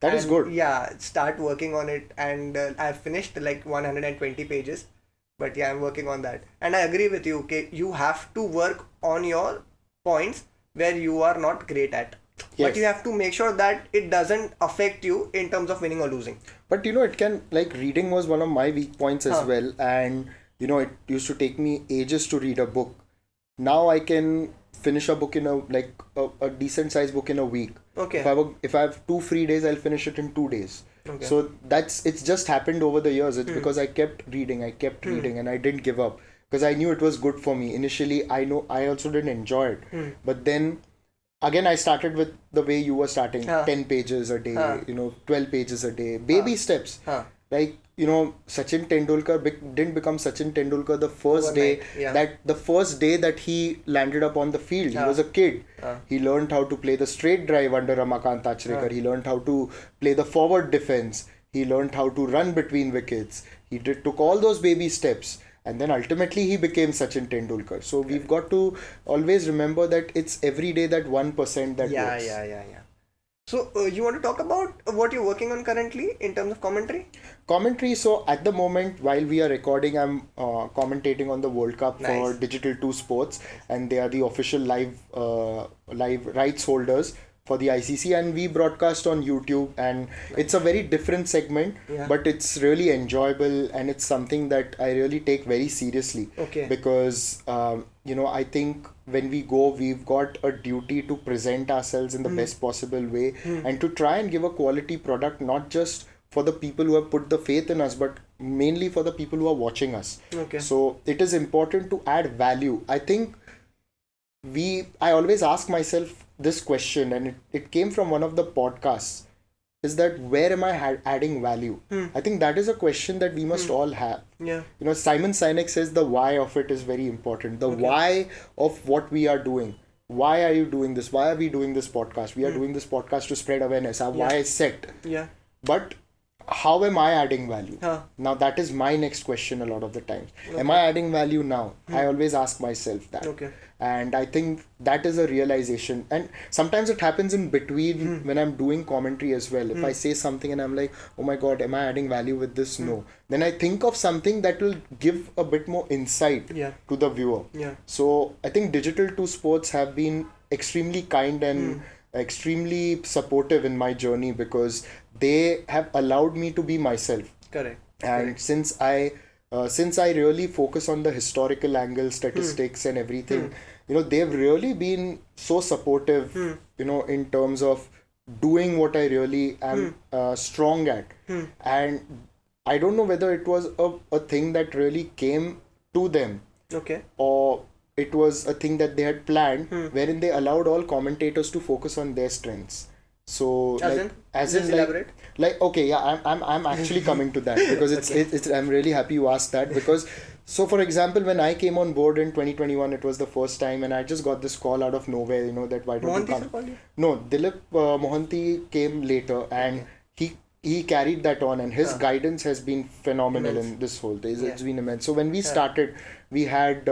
Speaker 1: That is good.
Speaker 2: Yeah, start working on it. And I've finished like 120 pages. But yeah, I'm working on that. And I agree with you. Okay, you have to work on your points where you are not great at. But you have to make sure that it doesn't affect you in terms of winning or losing.
Speaker 1: But it can, like, reading was one of my weak points as well. And, it used to take me ages to read a book. Now I can finish a book in a decent sized book in a week.
Speaker 2: Okay.
Speaker 1: If I have 2 free days, I'll finish it in 2 days.
Speaker 2: Okay.
Speaker 1: So it's just happened over the years. It's because I kept reading, and I didn't give up, because I knew it was good for me. Initially, I also didn't enjoy it. But then again, I started with the way you were starting, 10 pages a day, 12 pages a day, baby steps. Like, Sachin Tendulkar didn't become Sachin Tendulkar the first day that he landed up on the field. He was a kid. He learned how to play the straight drive under Ramakant Achrekar. He learned how to play the forward defense. He learned how to run between wickets. He took all those baby steps. And then ultimately he became Sachin Tendulkar. So we've got to always remember that it's every day that 1% that works.
Speaker 2: Yeah. So you want to talk about what you're working on currently in terms of commentary?
Speaker 1: Commentary. So at the moment, while we are recording, I'm commentating on the World Cup for Digital 2 Sports, and they are the official live rights holders for the ICC, and we broadcast on YouTube, and it's a very different segment, but it's really enjoyable, and it's something that I really take very seriously. Because I think when we go, we've got a duty to present ourselves in the best possible way, and to try and give a quality product, not just for the people who have put the faith in us, but mainly for the people who are watching us. So it is important to add value. I think I always ask myself this question, and it came from one of the podcasts, is that where am I adding value? I think that is a question that we must all have.
Speaker 2: Yeah.
Speaker 1: Simon Sinek says the why of it is very important. The why of what we are doing. Why are you doing this? Why are we doing this podcast? We are doing this podcast to spread awareness. Our why is set.
Speaker 2: Yeah.
Speaker 1: But how am I adding value?
Speaker 2: Huh.
Speaker 1: Now that is my next question a lot of the times. Am I adding value now? I always ask myself that.
Speaker 2: Okay.
Speaker 1: And I think that is a realization. And sometimes it happens in between when I'm doing commentary as well. If I say something and I'm like, oh my God, am I adding value with this? No. Then I think of something that will give a bit more insight to the viewer.
Speaker 2: Yeah.
Speaker 1: So I think Digital 2 Sports have been extremely kind and extremely supportive in my journey, because they have allowed me to be myself.
Speaker 2: Correct.
Speaker 1: And since I really focus on the historical angle, statistics and everything, they've really been so supportive, in terms of doing what I really am strong at. And I don't know whether it was a thing that really came to them,
Speaker 2: Okay.
Speaker 1: or it was a thing that they had planned, wherein they allowed all commentators to focus on their strengths. So
Speaker 2: elaborate.
Speaker 1: Okay, yeah, I'm actually coming to that, because it's I'm really happy you asked that, because so for example, when I came on board in 2021, it was the first time, and I just got this call out of nowhere, that why don't
Speaker 2: Mohanty
Speaker 1: you
Speaker 2: sir
Speaker 1: come?
Speaker 2: called you?
Speaker 1: No, Dilip Mohanty came later, and he carried that on, and his guidance has been phenomenal in this whole thing. It's been immense. So when we started, we had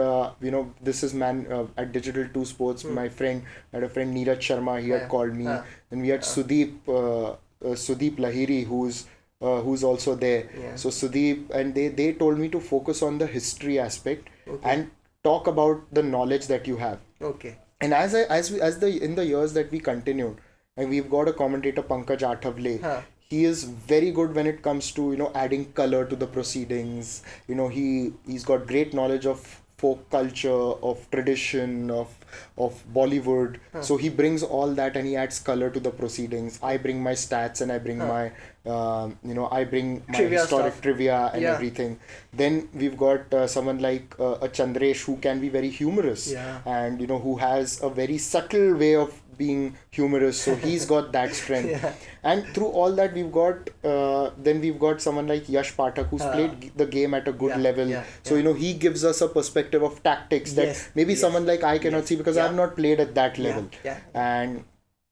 Speaker 1: this is at Digital 2 Sports, my friend, I had a friend Neeraj Sharma, he had called me, and we had Sudeep Lahiri, who's also there. So Sudeep, and they told me to focus on the history aspect and talk about the knowledge that you have.
Speaker 2: Okay.
Speaker 1: And in the years that we continued, and we've got a commentator, Pankaj Athavle. He is very good when it comes to adding color to the proceedings. He's got great knowledge of folk culture, of tradition, of Bollywood. So he brings all that and he adds color to the proceedings. I bring my stats and I bring my I bring my
Speaker 2: Trivia
Speaker 1: historic
Speaker 2: stuff.
Speaker 1: trivia and everything. Then we've got someone like a Chandresh, who can be very humorous and who has a very subtle way of being humorous. So he's got that strength. And through all that, we've got someone like Yash Pathak, who's played the game at a good level. So he gives us a perspective of tactics that maybe someone like I cannot see, because I have not played at that level. And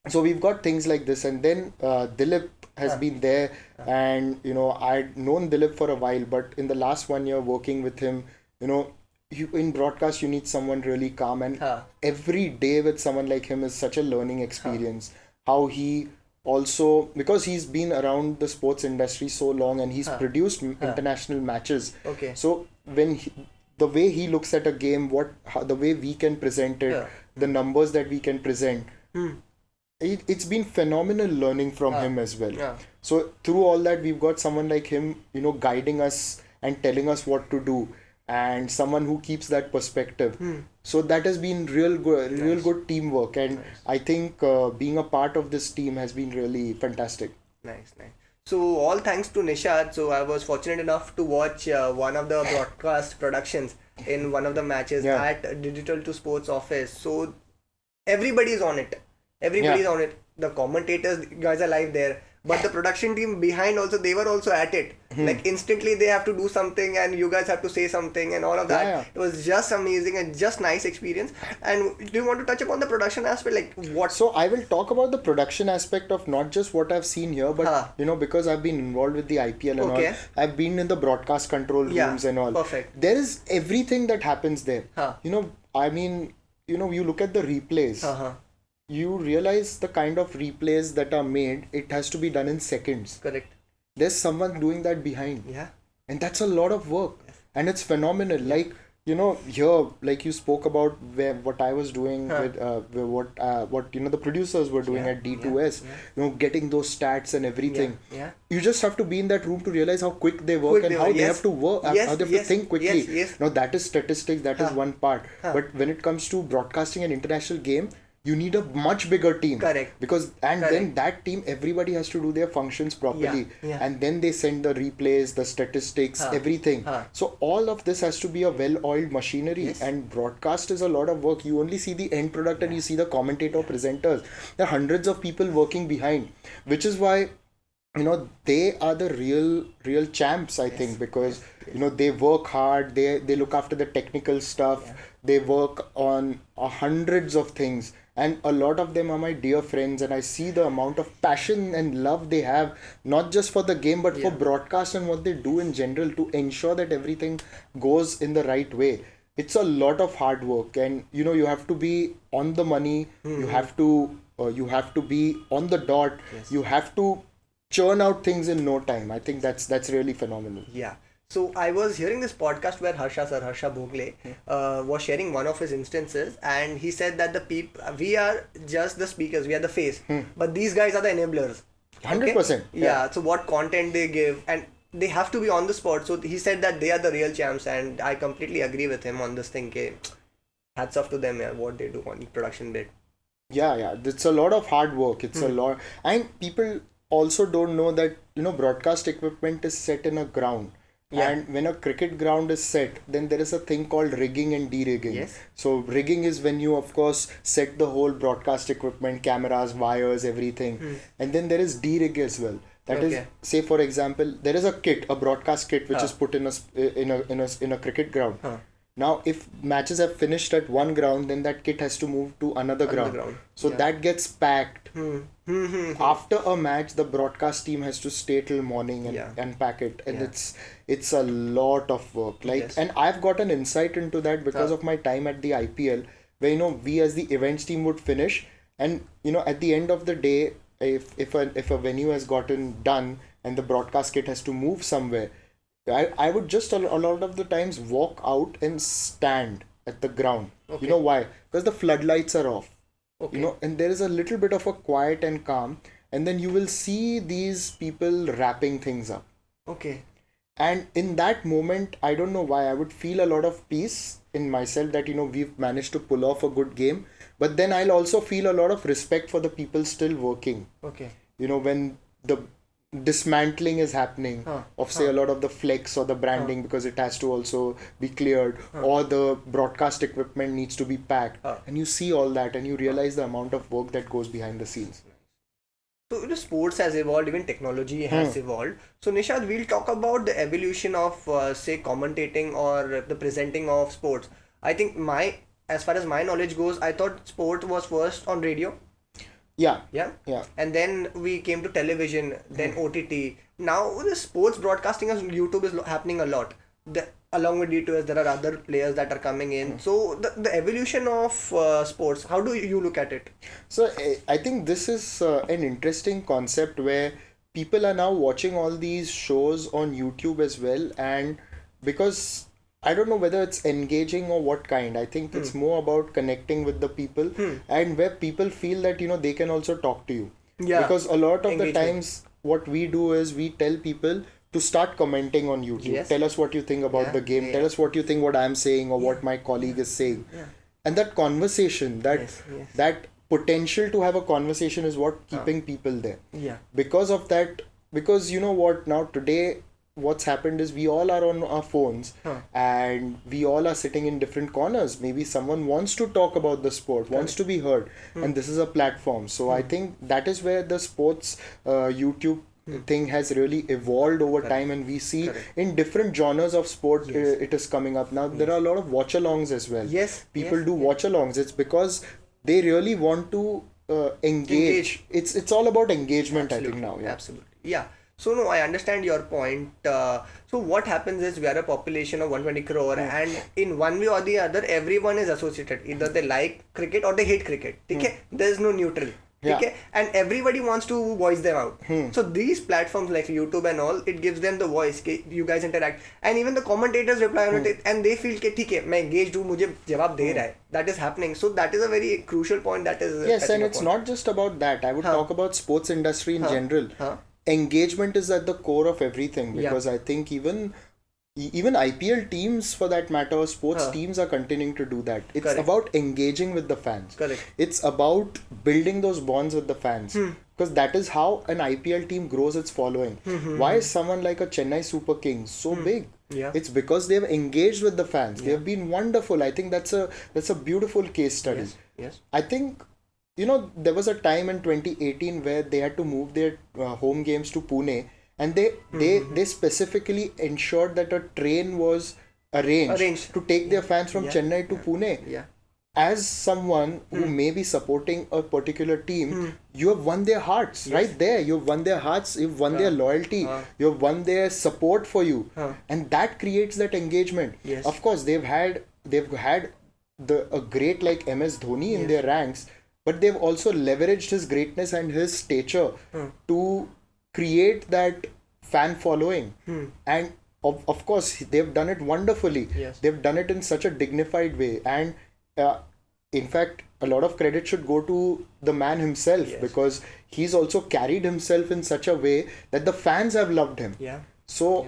Speaker 1: so we've got things like this. And then Dilip has been there, and I'd known Dilip for a while, but in the last 1 year working with him, in broadcast you need someone really calm, and every day with someone like him is such a learning experience. How he also, because he's been around the sports industry so long, and he's produced international matches. So when the way he looks at a game, the way we can present it, the numbers that we can present, it's been phenomenal learning from him as well. So through all that, we've got someone like him, guiding us and telling us what to do, and someone who keeps that perspective. So that has been real good teamwork, and I think being a part of this team has been really fantastic.
Speaker 2: Nice. So all thanks to Nishad. So I was fortunate enough to watch one of the broadcast productions in one of the matches at Digital 2 Sports office. So everybody is on it. Everybody's on it. The commentators, guys are live there. But the production team behind also, they were also at it. Like instantly they have to do something and you guys have to say something and all of that. It was just amazing and just nice experience. And do you want to touch upon the production aspect? Like what?
Speaker 1: So I will talk about the production aspect of not just what I've seen here, but because I've been involved with the IPL and all, I've been in the broadcast control rooms and all.
Speaker 2: Perfect.
Speaker 1: There is everything that happens there. You look at the replays. You realize the kind of replays that are made, it has to be done in seconds.
Speaker 2: Correct.
Speaker 1: There's someone doing that behind. And that's a lot of work. And it's phenomenal. Like, here, like you spoke about what I was doing with what the producers were doing at D2S, getting those stats and everything. You just have to be in that room to realize how quick they work and how they have to work, how they have to think quickly. Now that is statistics, that is one part. But when it comes to broadcasting an international game, you need a much bigger team.
Speaker 2: Correct.
Speaker 1: Because and then
Speaker 2: Correct.
Speaker 1: that team, everybody has to do their functions properly,
Speaker 2: Yeah.
Speaker 1: and then they send the replays, the statistics,
Speaker 2: Huh.
Speaker 1: everything.
Speaker 2: Huh.
Speaker 1: So all of this has to be a well-oiled machinery,
Speaker 2: Yes.
Speaker 1: and broadcast is a lot of work. You only see the end product and you see the commentator, presenters. There are hundreds of people working behind, which is why they are the real champs, I think, because they work hard, they look after the technical stuff, they work on hundreds of things, and a lot of them are my dear friends, and I see the amount of passion and love they have, not just for the game but for broadcast and what they do in general to ensure that everything goes in the right way. It's a lot of hard work, and you have to be on the money, you have to be on the dot, you have to churn out things in no time. I think that's really phenomenal.
Speaker 2: Yeah. So I was hearing this podcast where Harsha Bhogle was sharing one of his instances, and he said that we are just the speakers, we are the face, but these guys are the enablers.
Speaker 1: 100%.
Speaker 2: Yeah. So what content they give, and they have to be on the spot. So he said that they are the real champs, and I completely agree with him on this thing. Hats off to them, what they do on the production bit.
Speaker 1: Yeah. It's a lot of hard work. It's a lot, and people also don't know that broadcast equipment is set in a ground.
Speaker 2: Yeah.
Speaker 1: And when a cricket ground is set, then there is a thing called rigging and de-rigging.
Speaker 2: Yes.
Speaker 1: So rigging is when you, of course, set the whole broadcast equipment, cameras, wires, everything. And then there is de-rig as well. That is, say for example, there is a kit, a broadcast kit, which is put in a cricket ground. Now, if matches have finished at one ground, then that kit has to move to another ground. So that gets packed. After a match, the broadcast team has to stay till morning and unpack it, and it's a lot of work. And I've got an insight into that because of my time at the IPL, where we as the events team would finish, and at the end of the day, if a venue has gotten done and the broadcast kit has to move somewhere, I would just a lot of the times walk out and stand at the ground. You know why? Because the floodlights are off. And there is a little bit of a quiet and calm, and then you will see these people wrapping things up. And in that moment, I don't know why, I would feel a lot of peace in myself that we've managed to pull off a good game, but then I'll also feel a lot of respect for the people still working. When the dismantling is happening of say a lot of the flex or the branding, because it has to also be cleared, or the broadcast equipment needs to be packed, and you see all that and you realize the amount of work that goes behind the scenes.
Speaker 2: So sports has evolved, even technology has evolved. So Nishad, we'll talk about the evolution of say commentating or the presenting of sports. I think as far as my knowledge goes, I thought sport was first on radio. Yeah. And then we came to television, then OTT. Now the sports broadcasting on YouTube is happening a lot. Along with D2S, there are other players that are coming in. So the evolution of sports, how do you look at it?
Speaker 1: So I think this is an interesting concept where people are now watching all these shows on YouTube as well, and because I don't know whether it's engaging or what kind. I think it's more about connecting with the people, and where people feel that they can also talk to you. Because a lot of the times what we do is we tell people to start commenting on YouTube. Tell us what you think about the game. Tell us what you think what I'm saying or what my colleague is saying. And that conversation, that potential to have a conversation is what keeping people there. Because of that, because now today what's happened is we all are on our phones and we all are sitting in different corners. Maybe someone wants to talk about the sport, wants to be heard, and this is a platform. So I think that is where the sports YouTube thing has really evolved over time, and we see in different genres of sport it is coming up. Now there are a lot of watch-alongs as well. People do watch-alongs. It's because they really want to engage. It's all about engagement.
Speaker 2: Absolutely.
Speaker 1: I think now.
Speaker 2: Absolutely. So no, I understand your point. So what happens is we are a population of 120 crore, and in one way or the other, everyone is associated. Either they like cricket or they hate cricket. Okay? There's no neutral. Okay? And everybody wants to voice them out. So these platforms like YouTube and all, it gives them the voice. You guys interact, and even the commentators reply on it, and they feel कि ठीक है मैं engaged हूँ, मुझे जवाब दे रहा है. That is happening. So that is a very crucial point. That is
Speaker 1: yes, and it's not just about that. I would talk about sports industry in general. Engagement is at the core of everything, because I think even even IPL teams for that matter, sports teams are continuing to do that. It's
Speaker 2: Correct.
Speaker 1: about engaging with the fans.
Speaker 2: Correct.
Speaker 1: It's about building those bonds with the fans. Because that is how an IPL team grows its following. Why is someone like a Chennai Super Kings so big?
Speaker 2: Yeah.
Speaker 1: It's because they've engaged with the fans. They've been wonderful. I think that's a beautiful case study.
Speaker 2: Yes.
Speaker 1: I think, there was a time in 2018 where they had to move their home games to Pune, and they specifically ensured that a train was arranged to take their fans from Chennai to Pune.
Speaker 2: Yeah.
Speaker 1: As someone who may be supporting a particular team, you have won their hearts right there. You've won their hearts, you've won their loyalty, you've won their support for you. And that creates that engagement.
Speaker 2: Yes.
Speaker 1: Of course, they've had a great like MS Dhoni in their ranks, but they've also leveraged his greatness and his stature to create that fan following. And of course, they've done it wonderfully.
Speaker 2: Yes.
Speaker 1: They've done it in such a dignified way. And in fact, a lot of credit should go to the man himself, because he's also carried himself in such a way that the fans have loved him.
Speaker 2: Yeah.
Speaker 1: So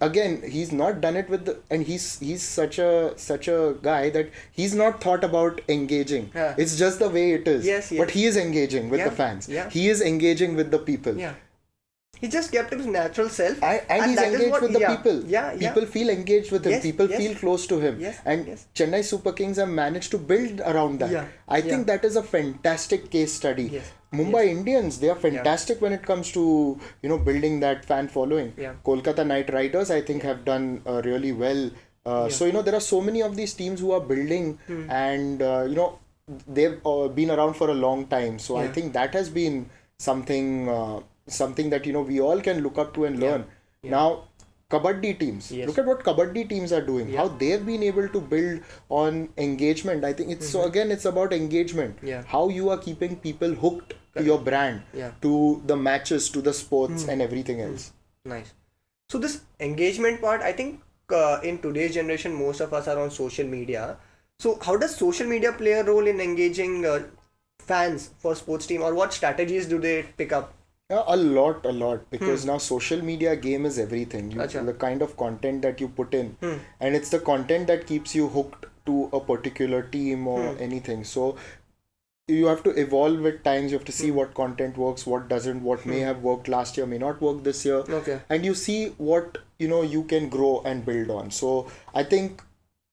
Speaker 1: again, he's not done it and he's such a guy that he's not thought about engaging. It's just the way it is.
Speaker 2: Yes.
Speaker 1: But he is engaging with the fans. He is engaging with the people.
Speaker 2: Yeah. He just kept his natural self.
Speaker 1: And he's engaged with the people. People feel engaged with him.
Speaker 2: Yes,
Speaker 1: People
Speaker 2: yes.
Speaker 1: feel close to him.
Speaker 2: Yes,
Speaker 1: And
Speaker 2: yes.
Speaker 1: Chennai Super Kings have managed to build around that. I think that is a fantastic case study.
Speaker 2: Yes.
Speaker 1: Mumbai Indians, they are fantastic when it comes to building that fan following. Kolkata Knight Riders, I think, have done really well. So there are so many of these teams who are building, and they've been around for a long time. So I think that has been something that we all can look up to and learn. Now, kabaddi teams. Look at what kabaddi teams are doing. How they've been able to build on engagement. I think it's so again, it's about engagement. How you are keeping people hooked to your brand, to the matches, to the sports, and everything else.
Speaker 2: Nice. So this engagement part, I think in today's generation, most of us are on social media. So how does social media play a role in engaging fans for sports team, or what strategies do they pick up?
Speaker 1: Yeah, a lot, because now social media game is everything. The kind of content that you put in, and it's the content that keeps you hooked to a particular team or anything. So you have to evolve with times. You have to see what content works, what doesn't, what may have worked last year, may not work this year. And you see what you can grow and build on. So I think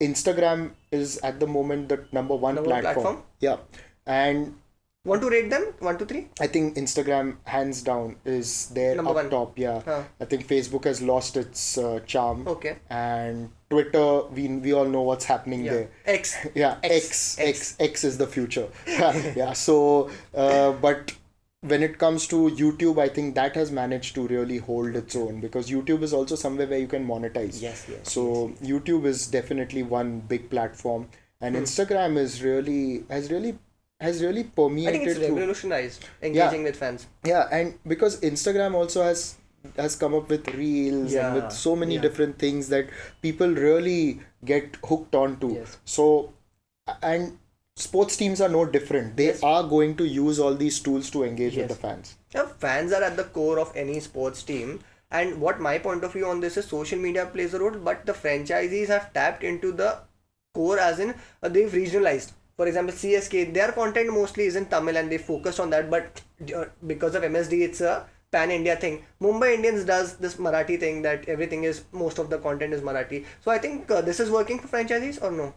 Speaker 1: Instagram is at the moment the number one platform. Yeah. And
Speaker 2: want to rate them 1 to 3?
Speaker 1: I think Instagram hands down is there
Speaker 2: Number
Speaker 1: up
Speaker 2: one.
Speaker 1: top. I think Facebook has lost its charm. And Twitter, we all know what's happening there.
Speaker 2: X.
Speaker 1: X is the future. So but when it comes to YouTube, I think that has managed to really hold its own, because YouTube is also somewhere where you can monetize. So YouTube is definitely one big platform, and Instagram has really permeated.
Speaker 2: I think it's revolutionized engaging with fans.
Speaker 1: And because Instagram also has come up with reels and with so many different things that people really get hooked onto. So, and sports teams are no different. They are going to use all these tools to engage with the fans.
Speaker 2: Fans are at the core of any sports team. And what my point of view on this is, social media plays a role, but the franchisees have tapped into the core, as in they've regionalized. For example, CSK, their content mostly is in Tamil and they focus on that, but because of MSD, it's a pan-India thing. Mumbai Indians does this Marathi thing that most of the content is Marathi. So I think this is working for franchisees or no?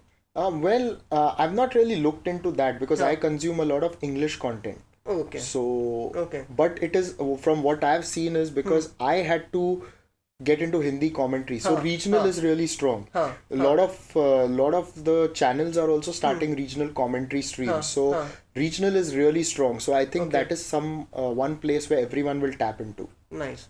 Speaker 1: I've not really looked into that, because I consume a lot of English content. But it is, from what I've seen, is because I had to get into Hindi commentary. So regional is really strong. A lot of the channels are also starting regional commentary streams. So regional is really strong. So I think that is one place where everyone will tap into.
Speaker 2: Nice.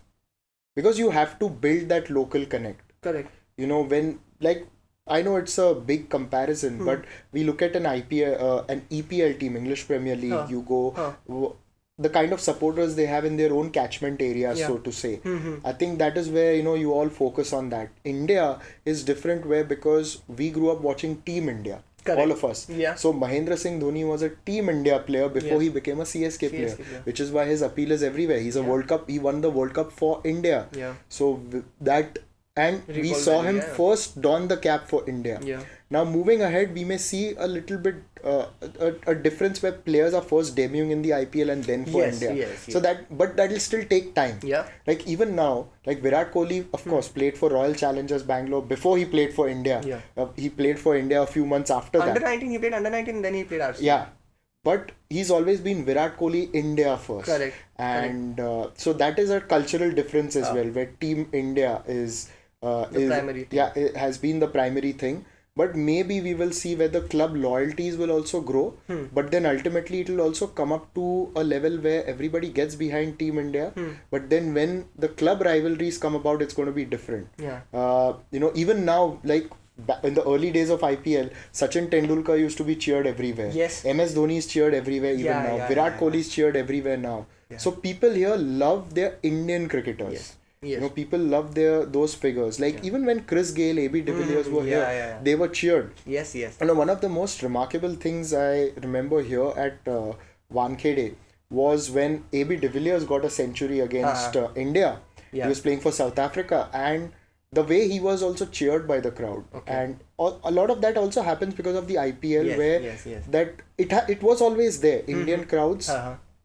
Speaker 1: Because you have to build that local connect.
Speaker 2: Correct.
Speaker 1: When, like, I know it's a big comparison, but we look at an EPL team, English Premier League, you go, the kind of supporters they have in their own catchment area, so to say. I think that is where, you all focus on that. India is different because we grew up watching Team India.
Speaker 2: Correct.
Speaker 1: All of us. So Mahendra Singh Dhoni was a Team India player before he became a CSK player, which is why his appeal is everywhere. He's a World Cup. He won the World Cup for India. So that and we
Speaker 2: Recall
Speaker 1: saw
Speaker 2: value,
Speaker 1: him
Speaker 2: yeah.
Speaker 1: first don the cap for India.
Speaker 2: Yeah.
Speaker 1: Now moving ahead, we may see a little bit a difference where players are first debuting in the IPL and then for
Speaker 2: Yes,
Speaker 1: India.
Speaker 2: yes,
Speaker 1: So but that will still take time.
Speaker 2: Yeah.
Speaker 1: Like even now, like Virat Kohli, of course, played for Royal Challengers Bangalore before he played for India.
Speaker 2: Yeah.
Speaker 1: He played for India a few months after
Speaker 2: Under
Speaker 1: that.
Speaker 2: 19, he played under 19, then he played RC.
Speaker 1: Yeah. But he's always been Virat Kohli India first.
Speaker 2: Correct.
Speaker 1: And so that is a cultural difference as well, where Team India is
Speaker 2: primary thing.
Speaker 1: Yeah, it has been the primary thing. But maybe we will see where the club loyalties will also grow. But then ultimately it will also come up to a level where everybody gets behind Team India. But then when the club rivalries come about, it's going to be different.
Speaker 2: Yeah.
Speaker 1: Even now, like in the early days of IPL, Sachin Tendulkar used to be cheered everywhere.
Speaker 2: Yes.
Speaker 1: MS Dhoni is cheered everywhere even
Speaker 2: Yeah,
Speaker 1: now.
Speaker 2: yeah,
Speaker 1: Virat Kohli is cheered everywhere now.
Speaker 2: Yeah.
Speaker 1: So people here love their Indian cricketers.
Speaker 2: Yes. Yes.
Speaker 1: People love those figures. Like even when Chris Gayle, AB de Villiers were here, they were cheered.
Speaker 2: Yes, yes.
Speaker 1: One of the most remarkable things I remember here at Wankhede was when AB de Villiers got a century against India.
Speaker 2: Yeah.
Speaker 1: He was playing for South Africa, and the way he was also cheered by the crowd. And a lot of that also happens because of the IPL, where that it was always there. Indian crowds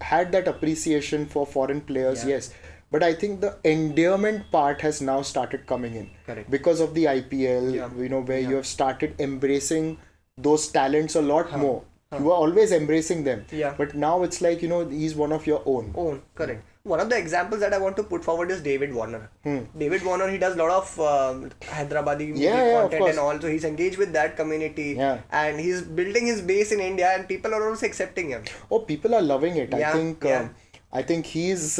Speaker 1: had that appreciation for foreign players, yes. But I think the endearment part has now started coming in.
Speaker 2: Correct.
Speaker 1: Because of the IPL, where you have started embracing those talents a lot more. You were always embracing them.
Speaker 2: Yeah.
Speaker 1: But now it's like, he's one of your own.
Speaker 2: Correct. One of the examples that I want to put forward is David Warner. David Warner, he does a lot of Hyderabadi content and all. So he's engaged with that community.
Speaker 1: Yeah.
Speaker 2: And he's building his base in India, and people are also accepting him.
Speaker 1: Oh, people are loving it.
Speaker 2: Yeah.
Speaker 1: I think he's...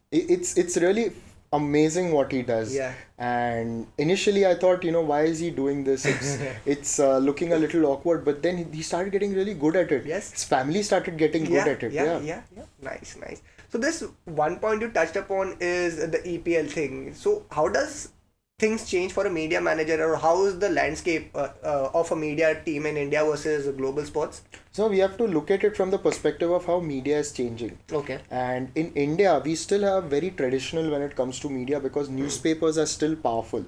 Speaker 1: It's really amazing what he does.
Speaker 2: Yeah.
Speaker 1: And initially I thought, why is he doing this? It's looking a little awkward, but then he started getting really good at it.
Speaker 2: Yes.
Speaker 1: His family started getting good at it.
Speaker 2: Yeah. Nice. So this one point you touched upon is the EPL thing. So how does things change for a media manager, or how is the landscape of a media team in India versus global sports?
Speaker 1: So we have to look at it from the perspective of how media is changing.
Speaker 2: Okay.
Speaker 1: And in India, we still have very traditional when it comes to media, because newspapers are still powerful.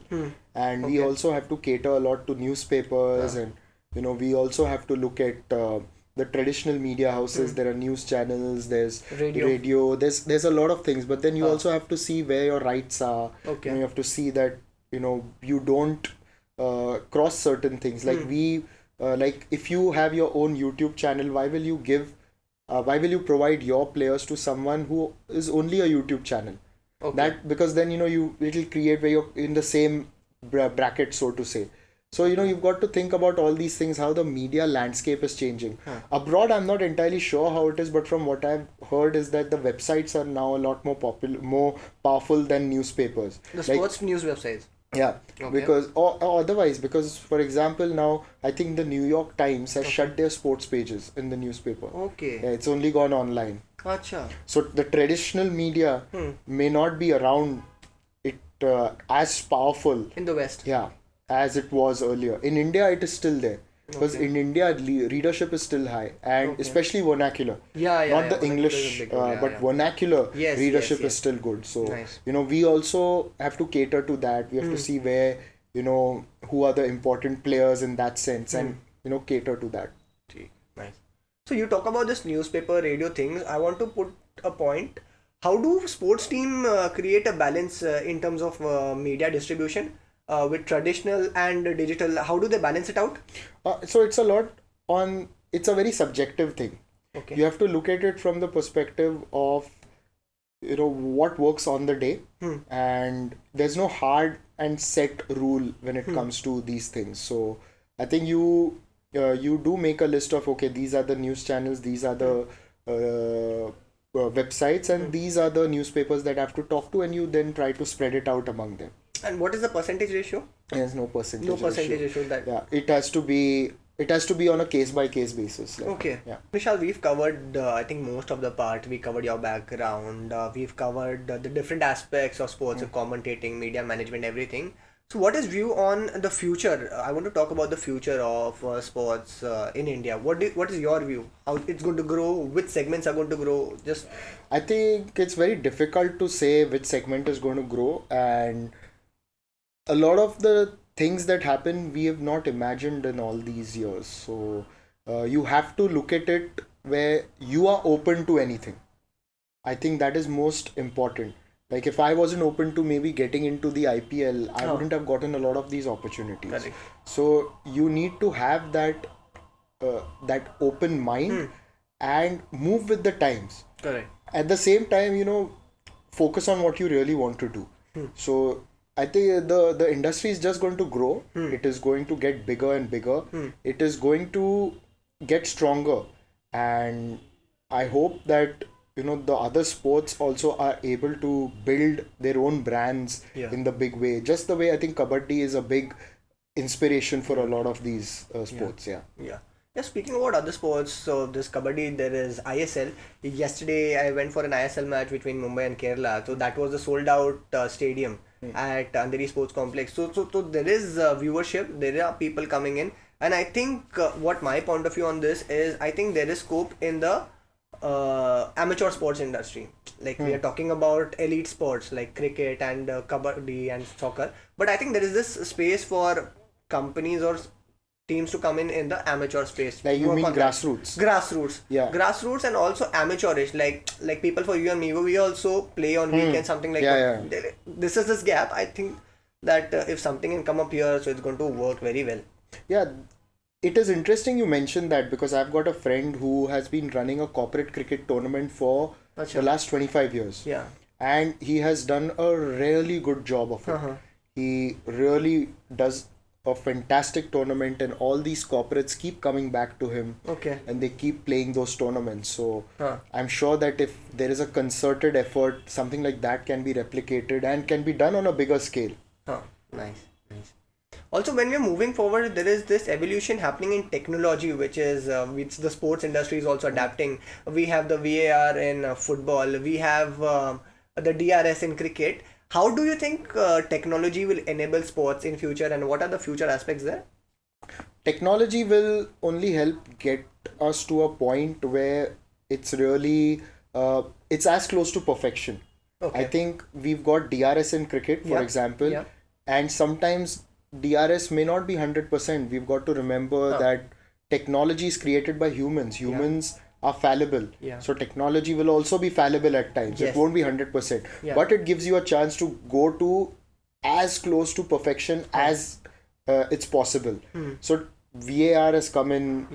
Speaker 1: And we also have to cater a lot to newspapers, and we also have to look at the traditional media houses. There are news channels, there's radio, there's a lot of things. But then you also have to see where your rights are.
Speaker 2: Okay.
Speaker 1: You have to see that you don't cross certain things. Like like if you have your own YouTube channel, why will you provide your players to someone who is only a YouTube channel? That because then it'll create where you're in the same bracket, so to say. So you've got to think about all these things, how the media landscape is changing. Abroad, I'm not entirely sure how it is, but from what I've heard is that the websites are now a lot more more powerful than newspapers.
Speaker 2: The sports news websites.
Speaker 1: Yeah, because or otherwise, because for example, now I think the New York Times has shut their sports pages in the newspaper.
Speaker 2: Okay.
Speaker 1: Yeah, it's only gone online.
Speaker 2: Acha.
Speaker 1: So the traditional media may not be around it as powerful
Speaker 2: In the West.
Speaker 1: as it was earlier. In India, it is still there. Because in India, readership is still high, and especially vernacular. Not the English, but vernacular readership is still good. So, we also have to cater to that. We have to see where, who are the important players in that sense, and, cater to that.
Speaker 2: Nice. So, you talk about this newspaper, radio things. I want to put a point. How do sports team create a balance in terms of media distribution? With traditional and digital, how do they balance it out?
Speaker 1: So it's a very subjective thing.
Speaker 2: Okay.
Speaker 1: You have to look at it from the perspective of, what works on the day. And there's no hard and set rule when it comes to these things. So I think you do make a list of, okay, these are the news channels, these are the websites, and these are the newspapers that I have to talk to, and you then try to spread it out among them.
Speaker 2: And what is the percentage ratio?
Speaker 1: There's no percentage.
Speaker 2: No percentage ratio. That.
Speaker 1: Yeah, it has to be on a case by case basis.
Speaker 2: Okay.
Speaker 1: Yeah.
Speaker 2: Nishad, we've covered I think most of the part. We covered your background. We've covered the different aspects of sports, commentating, media management, everything. So what is view on the future? I want to talk about the future of sports in India. What is your view? How it's going to grow? Which segments are going to grow?
Speaker 1: I think it's very difficult to say which segment is going to grow, and a lot of the things that happen we have not imagined in all these years. So you have to look at it where you are open to anything. I think that is most important. Like if I wasn't open to maybe getting into the IPL, I wouldn't have gotten a lot of these opportunities.
Speaker 2: Correct.
Speaker 1: So you need to have that open mind and move with the times.
Speaker 2: Correct.
Speaker 1: At the same time, focus on what you really want to do. So I think the industry is just going to grow. It is going to get bigger and bigger. It is going to get stronger, and I hope that the other sports also are able to build their own brands in the big way. Just the way I think Kabaddi is a big inspiration for a lot of these sports. Yeah.
Speaker 2: Yeah, speaking about other sports, so this Kabaddi, there is ISL. Yesterday, I went for an ISL match between Mumbai and Kerala. So that was a sold out stadium at Andheri Sports Complex. So there is viewership, there are people coming in. And I think what my point of view on this is, I think there is scope in the amateur sports industry. Like we are talking about elite sports like cricket and Kabaddi and soccer. But I think there is this space for companies or teams to come in the amateur space.
Speaker 1: Like you mean grassroots?
Speaker 2: Grassroots.
Speaker 1: Yeah.
Speaker 2: Grassroots and also amateurish. Like people for you and me, we also play on weekends, something like that.
Speaker 1: Yeah.
Speaker 2: This is this gap. I think that if something can come up here, so it's going to work very well.
Speaker 1: Yeah. It is interesting you mentioned that because I've got a friend who has been running a corporate cricket tournament for the last 25 years.
Speaker 2: Yeah.
Speaker 1: And he has done a really good job of it. He really does a fantastic tournament, and all these corporates keep coming back to him.
Speaker 2: Okay.
Speaker 1: And they keep playing those tournaments. So I'm sure that if there is a concerted effort, something like that can be replicated and can be done on a bigger scale.
Speaker 2: Nice. Also, when we're moving forward, there is this evolution happening in technology, which the sports industry is also adapting. We have the VAR in football. We have the DRS in cricket. How do you think technology will enable sports in future, and what are the future aspects there?
Speaker 1: Technology will only help get us to a point where it's really it's as close to perfection.
Speaker 2: Okay.
Speaker 1: I think we've got DRS in cricket, for example, and sometimes DRS may not be 100%. We've got to remember that technology is created by humans. Humans are fallible. So technology will also be fallible at times. It won't be 100%. But it gives you a chance to go to as close to perfection as it's possible. So VAR has come in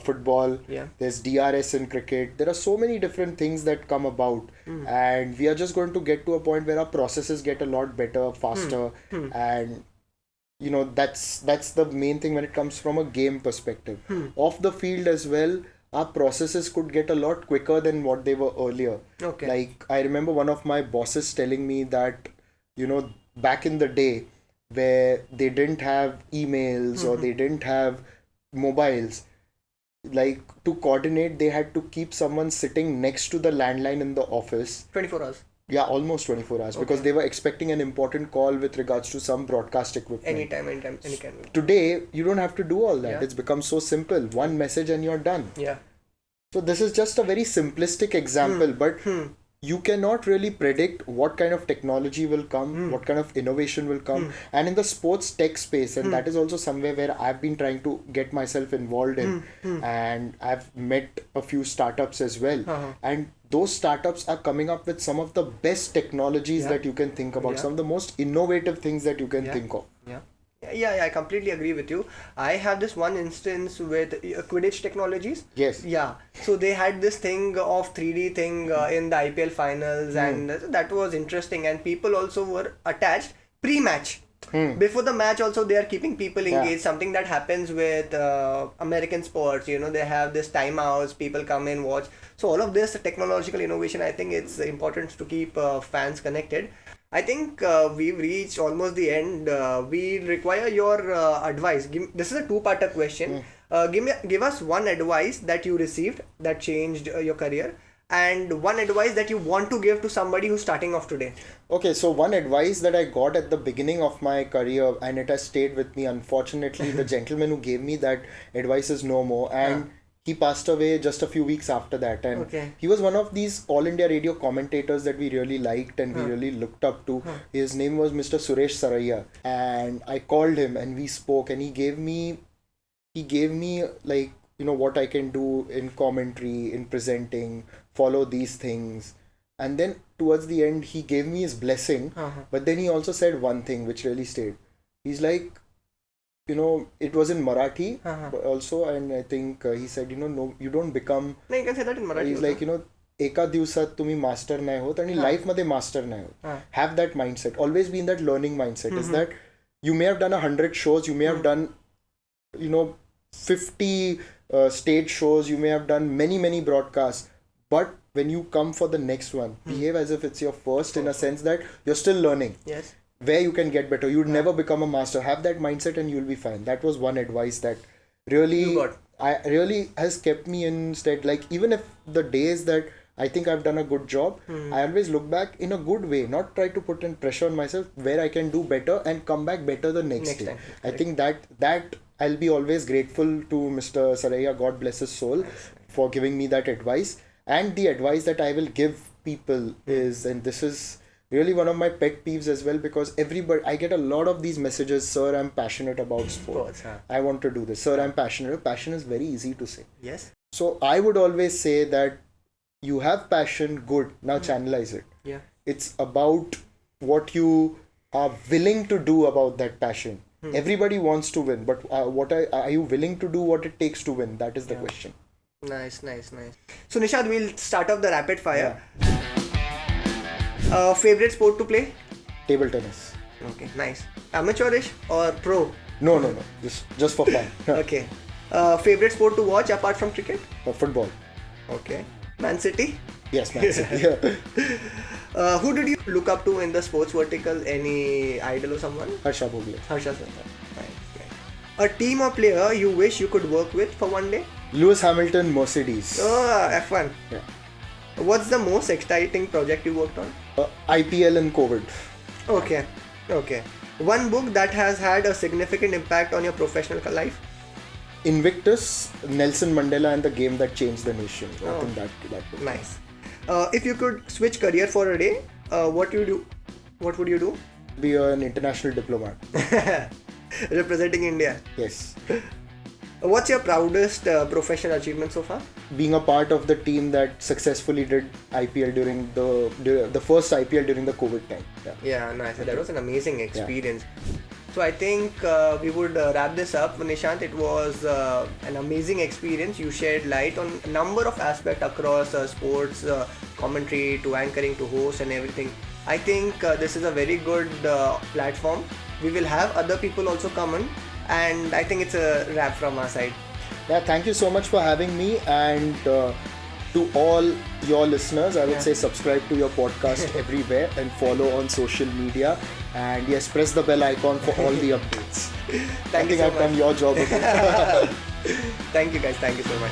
Speaker 1: football. There's DRS in cricket. There are so many different things that come about. And we are just going to get to a point where our processes get a lot better, faster. And that's the main thing when it comes from a game perspective. Off the field as well, our processes could get a lot quicker than what they were earlier.
Speaker 2: Okay.
Speaker 1: Like I remember one of my bosses telling me that, back in the day where they didn't have emails or they didn't have mobiles, like to coordinate, they had to keep someone sitting next to the landline in the office.
Speaker 2: 24 hours.
Speaker 1: Yeah, almost 24 hours because they were expecting an important call with regards to some broadcast equipment.
Speaker 2: Anytime.
Speaker 1: Today, you don't have to do all that. It's become so simple. One message and you're done.
Speaker 2: Yeah.
Speaker 1: So this is just a very simplistic example, but you cannot really predict what kind of technology will come, what kind of innovation will come. And in the sports tech space, and that is also somewhere where I've been trying to get myself involved in. And I've met a few startups as well. And those startups are coming up with some of the best technologies that you can think about, some of the most innovative things that you can think of.
Speaker 2: Yeah, I completely agree with you. I have this one instance with Quidditch Technologies.
Speaker 1: Yes.
Speaker 2: Yeah. So they had this thing of 3D thing in the IPL finals, and that was interesting. And people also were attached pre-match. Before the match also they are keeping people engaged. Something that happens with American sports, they have this timeouts, people come in, watch. So all of this technological innovation, I think it's important to keep fans connected. I think we've reached almost the end. We require your advice. This is a two-parter question. Give us one advice that you received that changed your career, and one advice that you want to give to somebody who's starting off today.
Speaker 1: Okay, so one advice that I got at the beginning of my career, and it has stayed with me. Unfortunately, the gentleman who gave me that advice is no more, and he passed away just a few weeks after that, and
Speaker 2: Okay.
Speaker 1: he was one of these all India radio commentators that we really liked and we really looked up to. His name was Mr. Suresh Saraiya, and I called him and we spoke, and he gave me like, you know, what I can do in commentary, in presenting, follow these things. And then towards the end he gave me his blessing, but then he also said one thing which really stayed. He's like, you know, it was in Marathi also, and I think he said, you know, no, you don't become.
Speaker 2: No, you can say that in Marathi.
Speaker 1: He's like, you know, एका दिवसात तुम्ही master नाही होत आणि life मध्ये master नाही होत. Have that mindset. Always be in that learning mindset. Is that you may have done 100 shows, you may have done, you know, 50 stage shows, you may have done many broadcasts, but when you come for the next one, behave as if it's your first, in a sense that you're still learning.
Speaker 2: Yes.
Speaker 1: Where you can get better. You'd never become a master. Have that mindset and you'll be fine. That was one advice that really has kept me instead. Like, even if the days that I think I've done a good job, I always look back in a good way, not try to put in pressure on myself, where I can do better and come back better the next day.
Speaker 2: time.
Speaker 1: I think that I'll be always grateful to Mr. Saraiya, God bless his soul, for giving me that advice. And the advice that I will give people is, and this is really one of my pet peeves as well, because I get a lot of these messages, sir, I'm passionate about sports. I want to do this. Sir, I'm passionate. Passion is very easy to say.
Speaker 2: Yes.
Speaker 1: So I would always say that you have passion, good. Now channelize it.
Speaker 2: Yeah.
Speaker 1: It's about what you are willing to do about that passion. Everybody wants to win, but are you willing to do what it takes to win? That is the question.
Speaker 2: Nice. So Nishad, we'll start off the rapid fire. Favorite sport to play?
Speaker 1: Table tennis.
Speaker 2: Okay, nice. Amateurish or pro?
Speaker 1: No. Just for fun.
Speaker 2: Okay. Favorite sport to watch apart from cricket?
Speaker 1: Football.
Speaker 2: Okay. Man City?
Speaker 1: Yes, Man City. Yeah.
Speaker 2: Who did you look up to in the sports vertical? Any idol or someone?
Speaker 1: Harsha Bhogle.
Speaker 2: Harsha sir. Nice. A team or player you wish you could work with for one day?
Speaker 1: Lewis Hamilton, Mercedes.
Speaker 2: Oh, F1.
Speaker 1: Yeah.
Speaker 2: What's the most exciting project you worked on?
Speaker 1: IPL and COVID.
Speaker 2: Okay. One book that has had a significant impact on your professional life?
Speaker 1: Invictus, Nelson Mandela and the Game That Changed the Nation. I think that book.
Speaker 2: Nice. If you could switch career for a day, what would you do?
Speaker 1: Be an international diplomat.
Speaker 2: Representing India.
Speaker 1: Yes.
Speaker 2: What's your proudest professional achievement so far?
Speaker 1: Being a part of the team that successfully did IPL during the first IPL during the COVID time.
Speaker 2: Yeah, nice. That was an amazing experience. Yeah. So I think we would wrap this up. Nishant, it was an amazing experience. You shed light on a number of aspects across sports, commentary to anchoring to host and everything. I think this is a very good platform. We will have other people also come in, and I think it's a wrap from our side.
Speaker 1: Yeah, thank you so much for having me, and to all your listeners, I would say subscribe to your podcast everywhere and follow on social media, and yes, press the bell icon for all the updates. I think I've done your job again.
Speaker 2: Thank you guys, thank you so much.